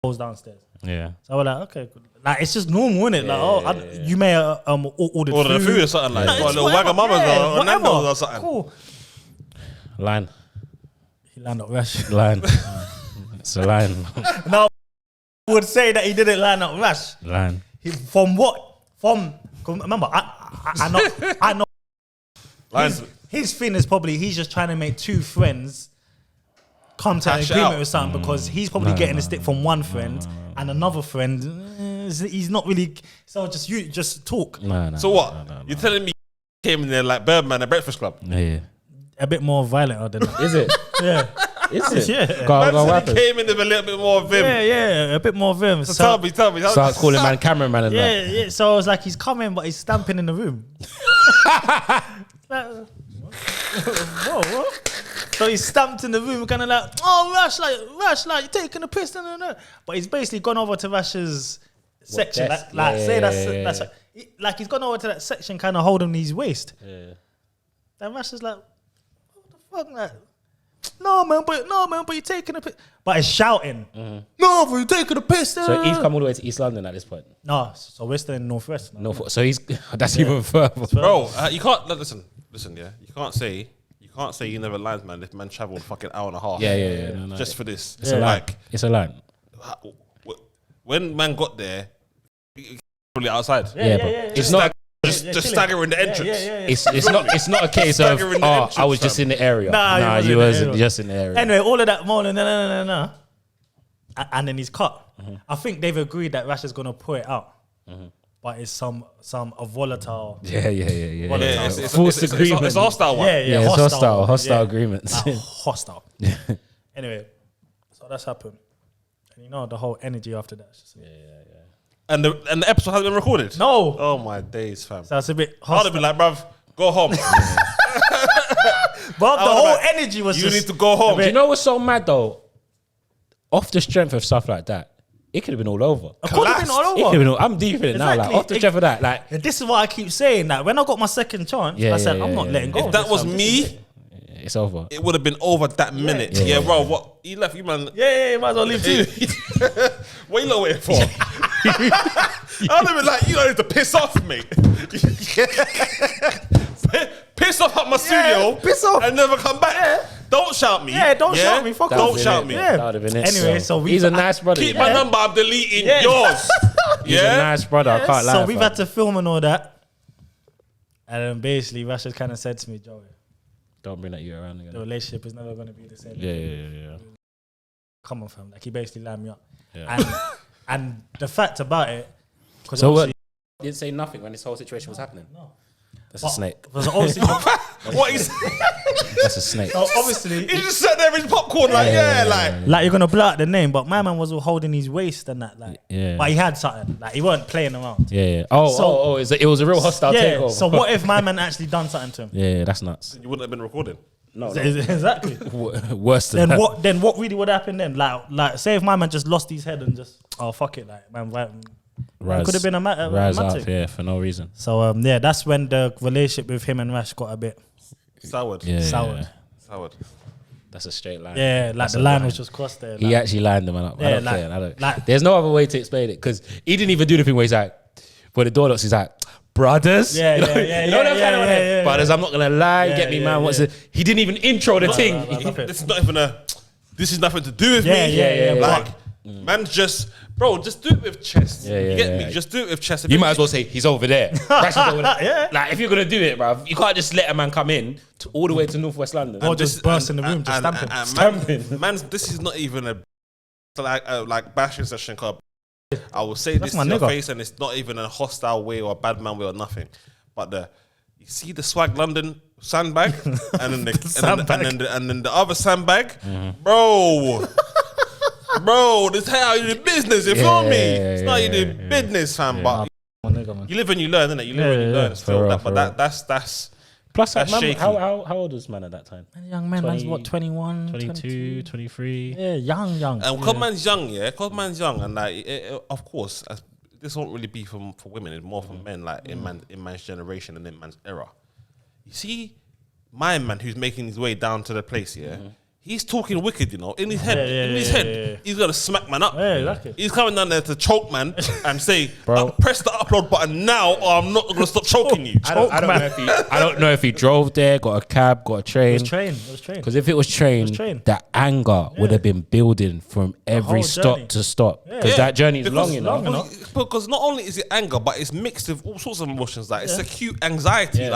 goes downstairs. Yeah. So we're like, okay, good. Like it's just normal, isn't it? Like, you may order the food or something like that. Got a little Wagamamas or Nando's or something. Cool. Line. He lined up Rash. Line. It's a line. No, would say that he didn't line up Rash. Line. Remember, I know. His thing is probably he's just trying to make two friends come to an agreement with something because he's probably getting a stick from one friend and another friend he's not really. So just talk. So what? You're telling me he came in there like Birdman at Breakfast Club? Yeah. A bit more violent than that. Is it? Yeah. Is it? Yeah. Go he came in with a little bit more vim. Yeah, a bit more vim. So tell me. Starts calling man cameraman and that. Yeah. So it's like he's coming, but he's stamping in the room. Whoa. So he's stamped in the room, kind of like, oh, Rash, you're taking a piss. No. But he's basically gone over to Rash's section. That's like he's gone over to that section, kind of holding his waist. Yeah. Then Rash is like, what the fuck, like? No, man, but you're taking a piss. But he's shouting, no, but you're taking a piss. So he's come all the way to East London at this point. No, so we're still in Northwest. So that's even further. Bro, you can't, listen, yeah. You can't say you never lied, man. If man travelled fucking hour and a half. Yeah. No, just for this. It's a line. It's a line. When man got there, probably outside. Yeah. It's not just staggering the entrance. It's not a case of I was just in the area. Nah, you wasn't just in the area. Anyway, all of that morning, no. And then he's cut. I think they've agreed that Rash is gonna put it out. But it's a volatile. Yeah. It's agreement. It's a hostile one. Yeah, it's hostile agreements. Hostile. Anyway, so that's happened. And the whole energy after that. And the episode hasn't been recorded? No. Oh my days, fam. So it's a bit hostile. I'd have been like, bruv, go home. But the whole energy was you need to go home. Do you know what's so mad though? Off the strength of stuff like that, it could have been all over. It could have been all over. I'm deep in it now. Like off the strength of that, like this is what I keep saying. Like when I got my second chance, I said I'm not letting go. If that was me, it's over. It would have been over that minute. Yeah, bro. What he left you, man? Yeah, might as well leave too. What you lot waiting for? I'd have been like, you need to piss off, mate. Piss off at my studio. Piss off and never come back. Yeah. Don't shout me. Yeah, don't shout me. Fuck off. Don't shout me. Yeah. That would have been it. Anyway, so he's a nice brother. Keep my number. I'm deleting yours. He's a nice brother. I can't lie. So we've had to film and all that, and then basically Rashad kind of said to me, Joey, don't bring that you around again. The relationship is never going to be the same. Yeah. Come on, fam. Like he basically lined me up. Yeah. And the fact about it, so what? Didn't say nothing when this whole situation was happening. No. That's a snake. Obviously, what is? That's a snake. So obviously, he just sat there with his popcorn, like you're gonna blur out the name, but my man was holding his waist and that, like. Yeah. But he had something, like he weren't playing around. Yeah. It was a real hostile takeover. So what if my man actually done something to him? Yeah, that's nuts. You wouldn't have been recording. No, exactly. Worse than that. Then what really would happen then? Like, say if my man just lost his head and just fuck it, like man, could have been a rise up, for no reason. So that's when the relationship with him and Rash got a bit soured. Soured. That's a straight line. Yeah, like the line was just crossed there. He actually lined the man up. I don't care. There's no other way to explain it because he didn't even do the thing where he's like, for the door knocks, he's like, brothers. Yeah. Brothers, I'm not gonna lie. Get me, man. What's it? He didn't even intro the thing. This is not even this is nothing to do with me. Like, man's just, bro, just do it with chest. You get me? Just do it with chest. You might as well say he's over there. Rash is over there. Like, if you're gonna do it, bro, you can't just let a man come in all the way to Northwest London or just burst in the room, just stamping. Man's, this is not even a bashing session club. I will say this to your face, and it's not even a hostile way or a bad man way or nothing. But you see the Swag London sandbag, and then the other sandbag, bro. Bro, this is how you do business. You feel me? It's not how you do business, fam. But you live and you learn, innit? You live and you learn. Still, that's. Plus, that's shaky. How old was man at that time? Young man, man's what, 21, 22, 23? Yeah, young. And because man's young, and like, of course, this won't really be for women. It's more for men, like in man's generation and in man's era. You see, my man who's making his way down to the place, he's talking wicked, you know, in his head. He's gonna smack man up. Yeah, exactly. He's coming down there to choke man and say, press the upload button now, or I'm not gonna stop choking you. I don't know if he drove there, got a cab, got a train. It was train. Because if it was train, that anger would have been building from every stop to stop. Because that journey is long enough. Because not only is it anger, but it's mixed with all sorts of emotions. Like it's acute anxiety.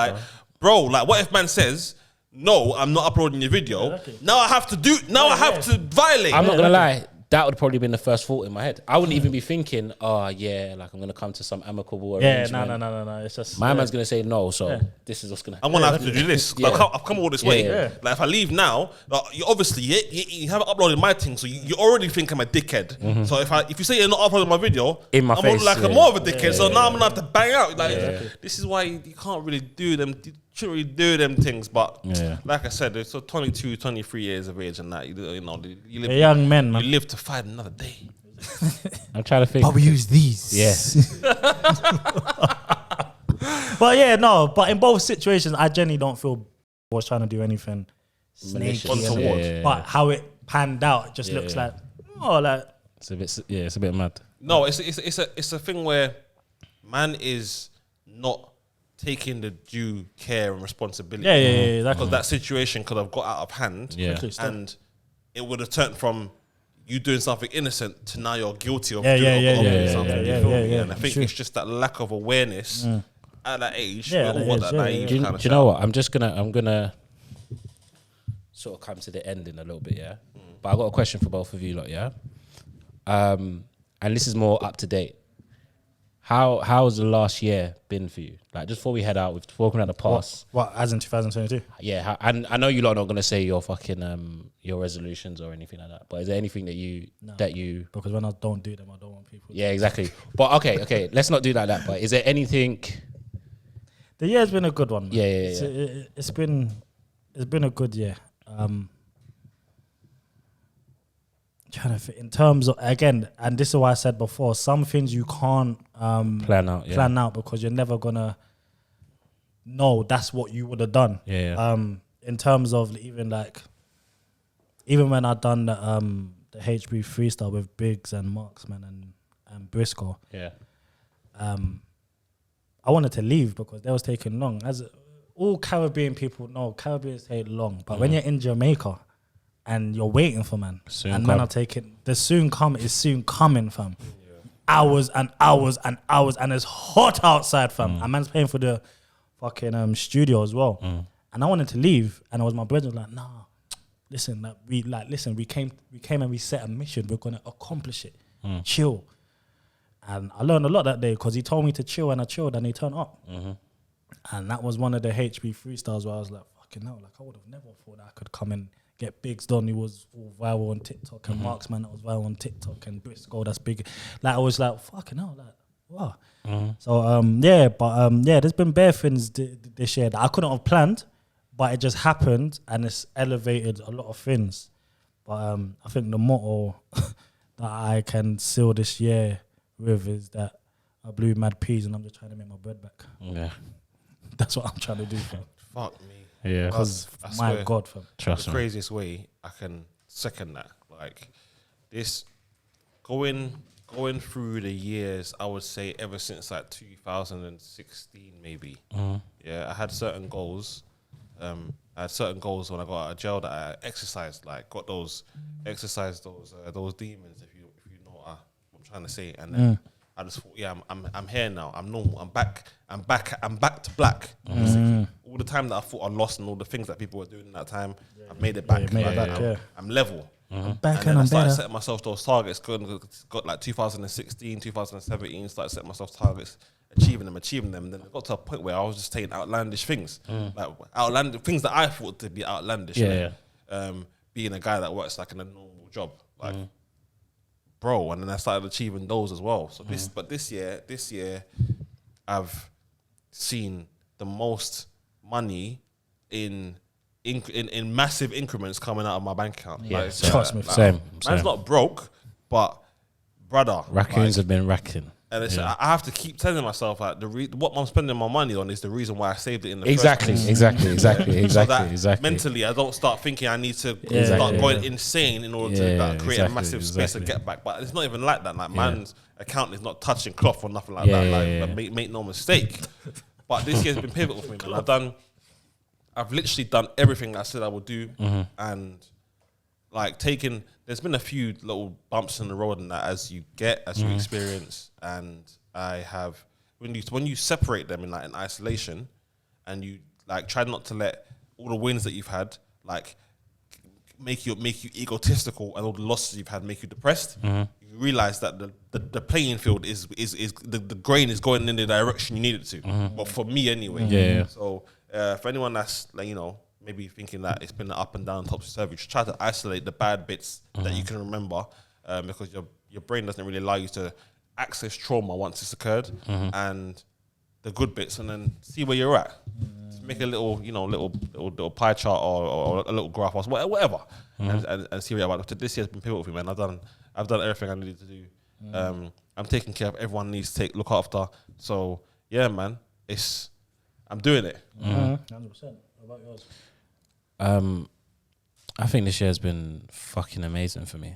Bro, like what if man says, no, I'm not uploading your video. Now I have to to violate. I'm not gonna lie. That would probably been the first thought in my head. I wouldn't even be thinking, like I'm gonna come to some amicable arrangement. No. It's just my man's gonna say no. So this is what's gonna happen. I'm gonna have to do this. I've come all this way. Like if I leave now, you obviously you haven't uploaded my thing, so you already think I'm a dickhead. So if you say you're not uploading my video, in my face, I'm more of a dickhead. So now I'm gonna have to bang out. Like this is why you can't really do them. Shouldn't really do them things, but like I said, it's 22, 23 years of age and that, you know, you live, young men, man. You live to fight another day. I'm trying to think. But we use these. Yeah. But in both situations, I genuinely don't feel I was trying to do anything snaky. But how it panned out, it just looks like, it's a bit mad. No, it's a thing where man is not taking the due care and responsibility. Exactly. Because that situation could have got out of hand. And it would have turned from you doing something innocent to now you're guilty of doing something. And I think it's just that lack of awareness at that age. Do you know what? I'm gonna sort of come to the end in a little bit, But I got a question for both of you lot, and this is more up to date. How's the last year been for you? Like, just before we head out, we've spoken about the past. What, as in 2022? Yeah, and I know you lot are not going to say your fucking your resolutions or anything like that. But is there anything that you because when I don't do them, I don't want people. Yeah, exactly. But okay, let's not do like that. But is there anything? The year's been a good one. Man. It's been a good year. Trying to fit in terms of, again, and this is what I said before, some things you can't plan out because you're never gonna know that's what you would have done. In terms of even when I done the HB freestyle with Biggs and Marksman and Briscoe, I wanted to leave because they was taking long. As all Caribbean people know, Caribbeans take long, but when you're in Jamaica and you're waiting for man, and man are taking, the soon come is soon coming, fam. Hours and hours and hours, and it's hot outside, fam. And man's paying for the fucking studio as well. And I wanted to leave, and it was my brother was like, nah, listen, we came and we set a mission. We're gonna accomplish it. Chill. And I learned a lot that day because he told me to chill, and I chilled, and he turned up. And that was one of the HB freestyles where I was like, fucking hell, like I would have never thought that I could come and get Biggs done, who was all viral on TikTok, and Marksman that was viral on TikTok, and Briscoe that's big. Like I was like, fucking hell, like wow. So there's been bare things this year that I couldn't have planned, but it just happened and it's elevated a lot of things. But I think the motto that I can seal this year with is that I blew mad peas and I'm just trying to make my bread back. Yeah. That's what I'm trying to do, fam. Fuck me. Yeah. Because my God, fam. Trust the me. craziest way I can second that. Like this going through the years, I would say ever since like 2016 maybe. Yeah, I had certain goals. I had certain goals when I got out of jail that I exercised, like got those demons, if you know what I'm trying to say. And then I just thought, yeah, I'm here now. I'm normal. I'm back to black. All the time that I thought I lost and all the things that people were doing in that time, I've made it back. I'm level. I'm back and I'm I started better. setting myself those targets. Got like 2016, 2017. Started setting myself targets, achieving them. And then it got to a point where I was just taking outlandish things, like outlandish things that I thought to be outlandish. Being a guy that works like in a normal job, like bro. And then I started achieving those as well. So this year, I've seen the most money in massive increments coming out of my bank account. Yeah, like, trust me. Same. Man's not broke, but brother, Raccoons have been racking. And it's, I have to keep telling myself like what I'm spending my money on is the reason why I saved it in the first place. Exactly. So that mentally, I don't start thinking I need to start going insane in order to create a massive space and get back. But it's not even like that. Like man's account is not touching cloth or nothing like that. Like make no mistake. But this year's been pivotal for me, man. I've literally done everything I said I would do, and like there's been a few little bumps in the road and that as you experience, and I have when you separate them in isolation, and you like try not to let all the wins that you've had like make you egotistical, and all the losses you've had make you depressed. You realize that the playing field is the grain is going in the direction you need it to. But for me anyway, so. For anyone that's like, maybe thinking that it's been an up and down topsy-turvy, just try to isolate the bad bits that you can remember, because your brain doesn't really allow you to access trauma once it's occurred, and the good bits, and then see where you're at. Just make a little pie chart or a little graph or whatever, and see where you're at. This year's been pivotal for me, man. I've done everything I needed to do. I'm taking care of everyone needs to look after. So yeah, man, I'm doing it. 100%. What about yours? I think this year has been fucking amazing for me.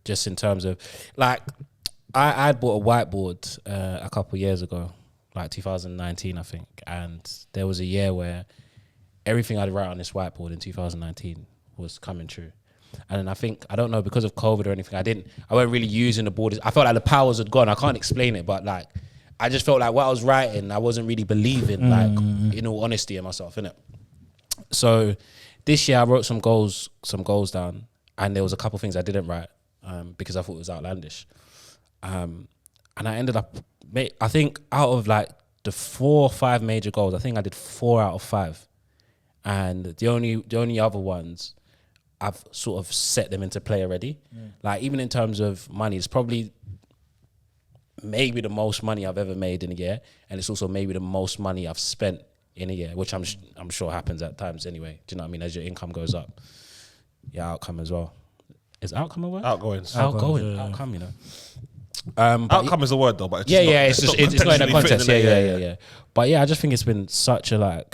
Just in terms of like, I bought a whiteboard a couple years ago, like 2019, I think, and there was a year where everything I'd write on this whiteboard in 2019 was coming true. And then I don't know, because of COVID or anything, I wasn't really using the board. I felt like the powers had gone. I can't explain it, but like, I just felt like what I was writing, I wasn't really believing, like, in all honesty, in myself, innit? So this year I wrote some goals down, and there was a couple things I didn't write because I thought it was outlandish. And I ended up, I think out of like the 4 or 5 major goals, I think I did 4 out of 5. And the only other ones, I've sort of set them into play already. Like even in terms of money, it's probably maybe the most money I've ever made in a year, and it's also maybe the most money I've spent in a year, which I'm sure happens at times anyway. Do you know what I mean? As your income goes up, your outcome as well. Is outcome a word? Outgoing, outcome. Outcome is a word though, but it's not in a context. Yeah. But yeah, I just think it's been such a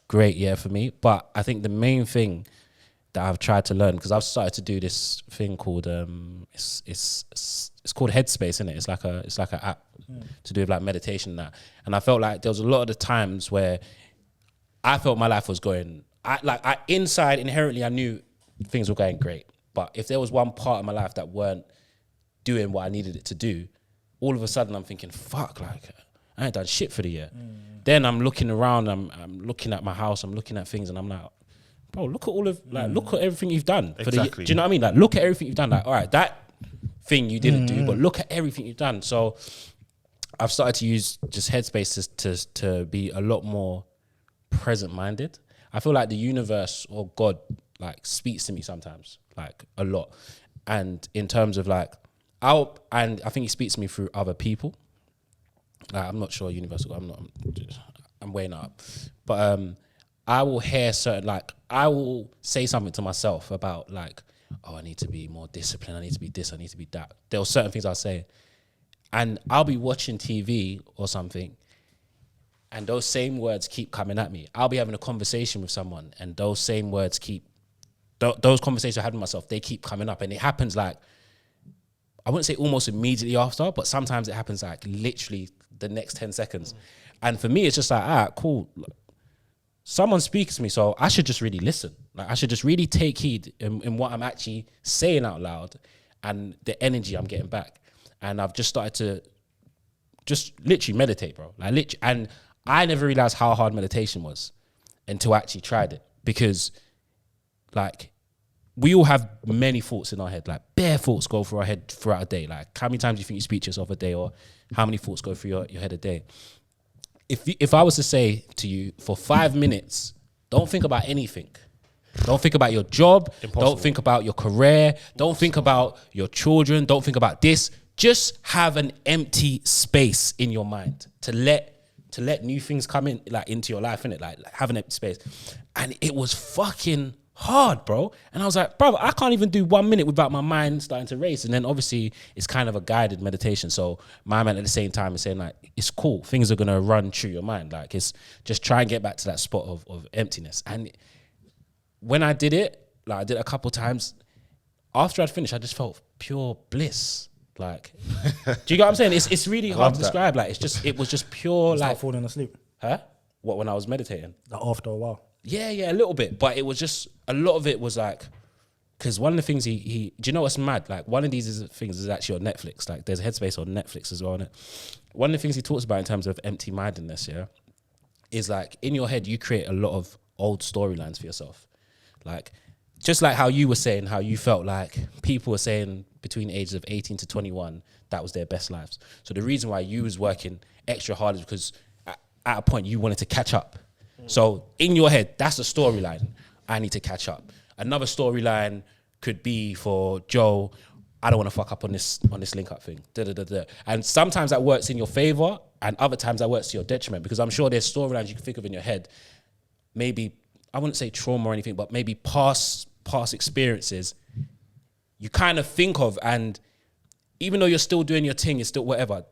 great year for me. But I think the main thing that I've tried to learn, because I've started to do this thing called it's called Headspace, isn't it? It's like an app to do with like meditation and that. And I felt like there was a lot of the times where I felt my life was going, inside inherently I knew things were going great. But if there was one part of my life that weren't doing what I needed it to do, all of a sudden I'm thinking, fuck, like I ain't done shit for the year. Then I'm looking around, I'm looking at my house, I'm looking at things, and I'm like, bro, look at everything you've done for the year. Do you know what I mean? Like, look at everything you've done. Like, all right, that thing you didn't do, but look at everything you've done. So I've started to use just Headspace to be a lot more present-minded. I feel like the universe or God like speaks to me sometimes, like a lot. And in terms of like, and I think he speaks to me through other people. Like, I'm not sure universal. I'm I'm weighing up. But I will hear certain, like, I will say something to myself about, like, oh, I need to be more disciplined. I need to be this. I need to be that. There are certain things I'll say. And I'll be watching TV or something, and those same words keep coming at me. I'll be having a conversation with someone, and those same words those conversations I had with myself, they keep coming up. And it happens, like, I wouldn't say almost immediately after, but sometimes it happens, like, literally the next 10 seconds. And for me, it's just like, all right, cool. Someone speaks to me, so I should just really listen. Like, I should just really take heed in what I'm actually saying out loud and the energy I'm getting back. And I've just started to just literally meditate, bro. Like, literally, and I never realized how hard meditation was until I actually tried it. Because, like, we all have many thoughts in our head. Like, bare thoughts go through our head throughout a day. Like, how many times do you think you speak to yourself a day, or how many thoughts go through your head a day? If I was to say to you, for 5 minutes, don't think about anything. Don't think about your job. Impossible. Don't think about your career. Don't think about your children. Don't think about this. Just have an empty space in your mind to let new things come in, like, into your life, innit? Like have an empty space. And it was fucking hard, bro. And I was like, bro, I can't even do 1 minute without my mind starting to race. And then obviously it's kind of a guided meditation. So my mind at the same time is saying, like, it's cool. Things are going to run through your mind. Like, it's just try and get back to that spot of emptiness. And when I did it, like, I did it a couple times, after I'd finished, I just felt pure bliss. Like, do you get what I'm saying? It's really hard to describe. Like, it was just pure, you like, falling asleep. Huh? What, when I was meditating? Like, after a while. Yeah, a little bit. But it was just, a lot of it was like, because one of the things he do you know what's mad? Like, one of these things is actually on Netflix. Like, there's a Headspace on Netflix as well, innit? One of the things he talks about in terms of empty-mindedness, yeah, is like, in your head, you create a lot of old storylines for yourself. Like, just like how you were saying, how you felt like people were saying between the ages of 18 to 21, that was their best lives. So the reason why you was working extra hard is because at a point you wanted to catch up. So in your head, that's a storyline. I need to catch up. Another storyline could be for Joe, I don't want to fuck up on this link up thing. And sometimes that works in your favor, and other times that works to your detriment, because I'm sure there's storylines you can think of in your head. Maybe, I wouldn't say trauma or anything, but maybe past experiences you kind of think of, and even though you're still doing your thing, you're still whatever,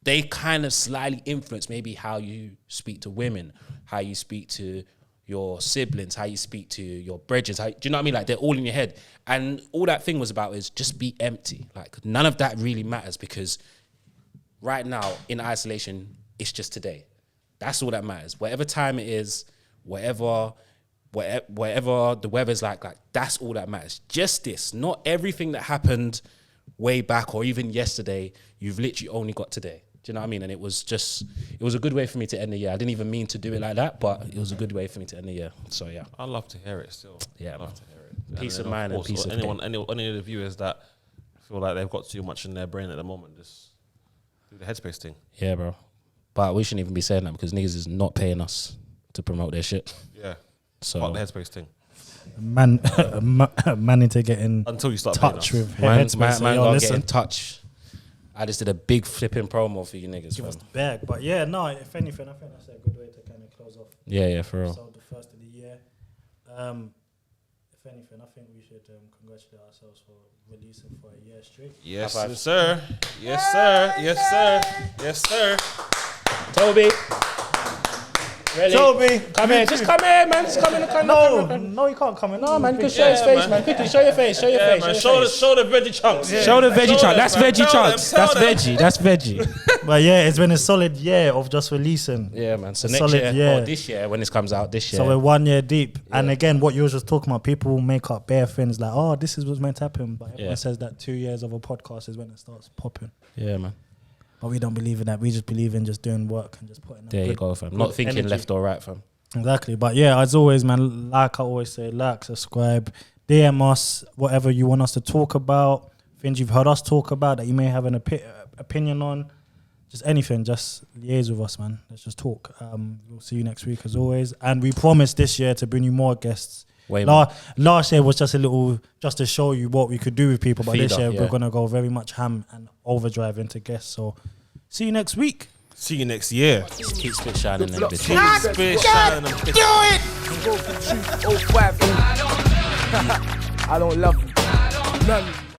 they kind of slightly influence maybe how you speak to women, how you speak to your siblings, how you speak to your brethren. Do you know what I mean? Like, they're all in your head. And all that thing was about is just be empty. Like, none of that really matters, because right now in isolation, it's just today. That's all that matters. Whatever time it is, whatever the weather's like that's all that matters. Just this, not everything that happened way back or even yesterday. You've literally only got today. Do you know what I mean? And it was a good way for me to end the year. I didn't even mean to do it like that, but it was a good way for me to end the year. So yeah, I love to hear it still. Yeah, I love to hear it. Peace of mind and peace of any of the viewers that feel like they've got too much in their brain at the moment, just do the Headspace thing. Yeah, bro. But we shouldn't even be saying that, because niggas is not paying us to promote their shit. Yeah. So the Headspace thing. Man need to get in until you start touch with Headspace. Man gotta get in touch. I just did a big flipping promo for you niggas. Give us the bag. But yeah, no, if anything, I think that's a good way to kind of close off. Yeah, for real. So the first of the year. If anything, I think we should congratulate ourselves for releasing for a year straight. Yes, sir. Yes, sir. Yes, sir. Yes, sir. Toby. Really? Toby, come here. Just come here, man. Just come in. No, you can't come in. No, man. You can show his face, man. Quickly, show your face. Show your face. Show the veggie chunks. Yeah. Show the veggie chunks. That's veggie chunks. That's veggie. But yeah, it's been a solid year of just releasing. Yeah, man. So next year, or this year, when this comes out, this year. So we're 1 year deep. Yeah. And again, what you were just talking about, people make up bare things like, oh, this is what's meant to happen. But everyone says that 2 years of a podcast is when it starts popping. Yeah, man. But we don't believe in that. We just believe in just doing work and just putting. There you go, fam. Not thinking energy. Left or right, fam. Exactly. But yeah, as always, man, like I always say, like, subscribe, DM us, whatever you want us to talk about, things you've heard us talk about that you may have an opinion on, just anything, just liaise with us, man. Let's just talk. We'll see you next week as always. And we promise this year to bring you more guests. Last year was just just to show you what we could do with people. But this year we're going to go very much ham and overdrive into guests. So see you next week. See you next year. Just keep spit shining them bitches. Keep spit shining them bitches. Do it. I don't love you. None.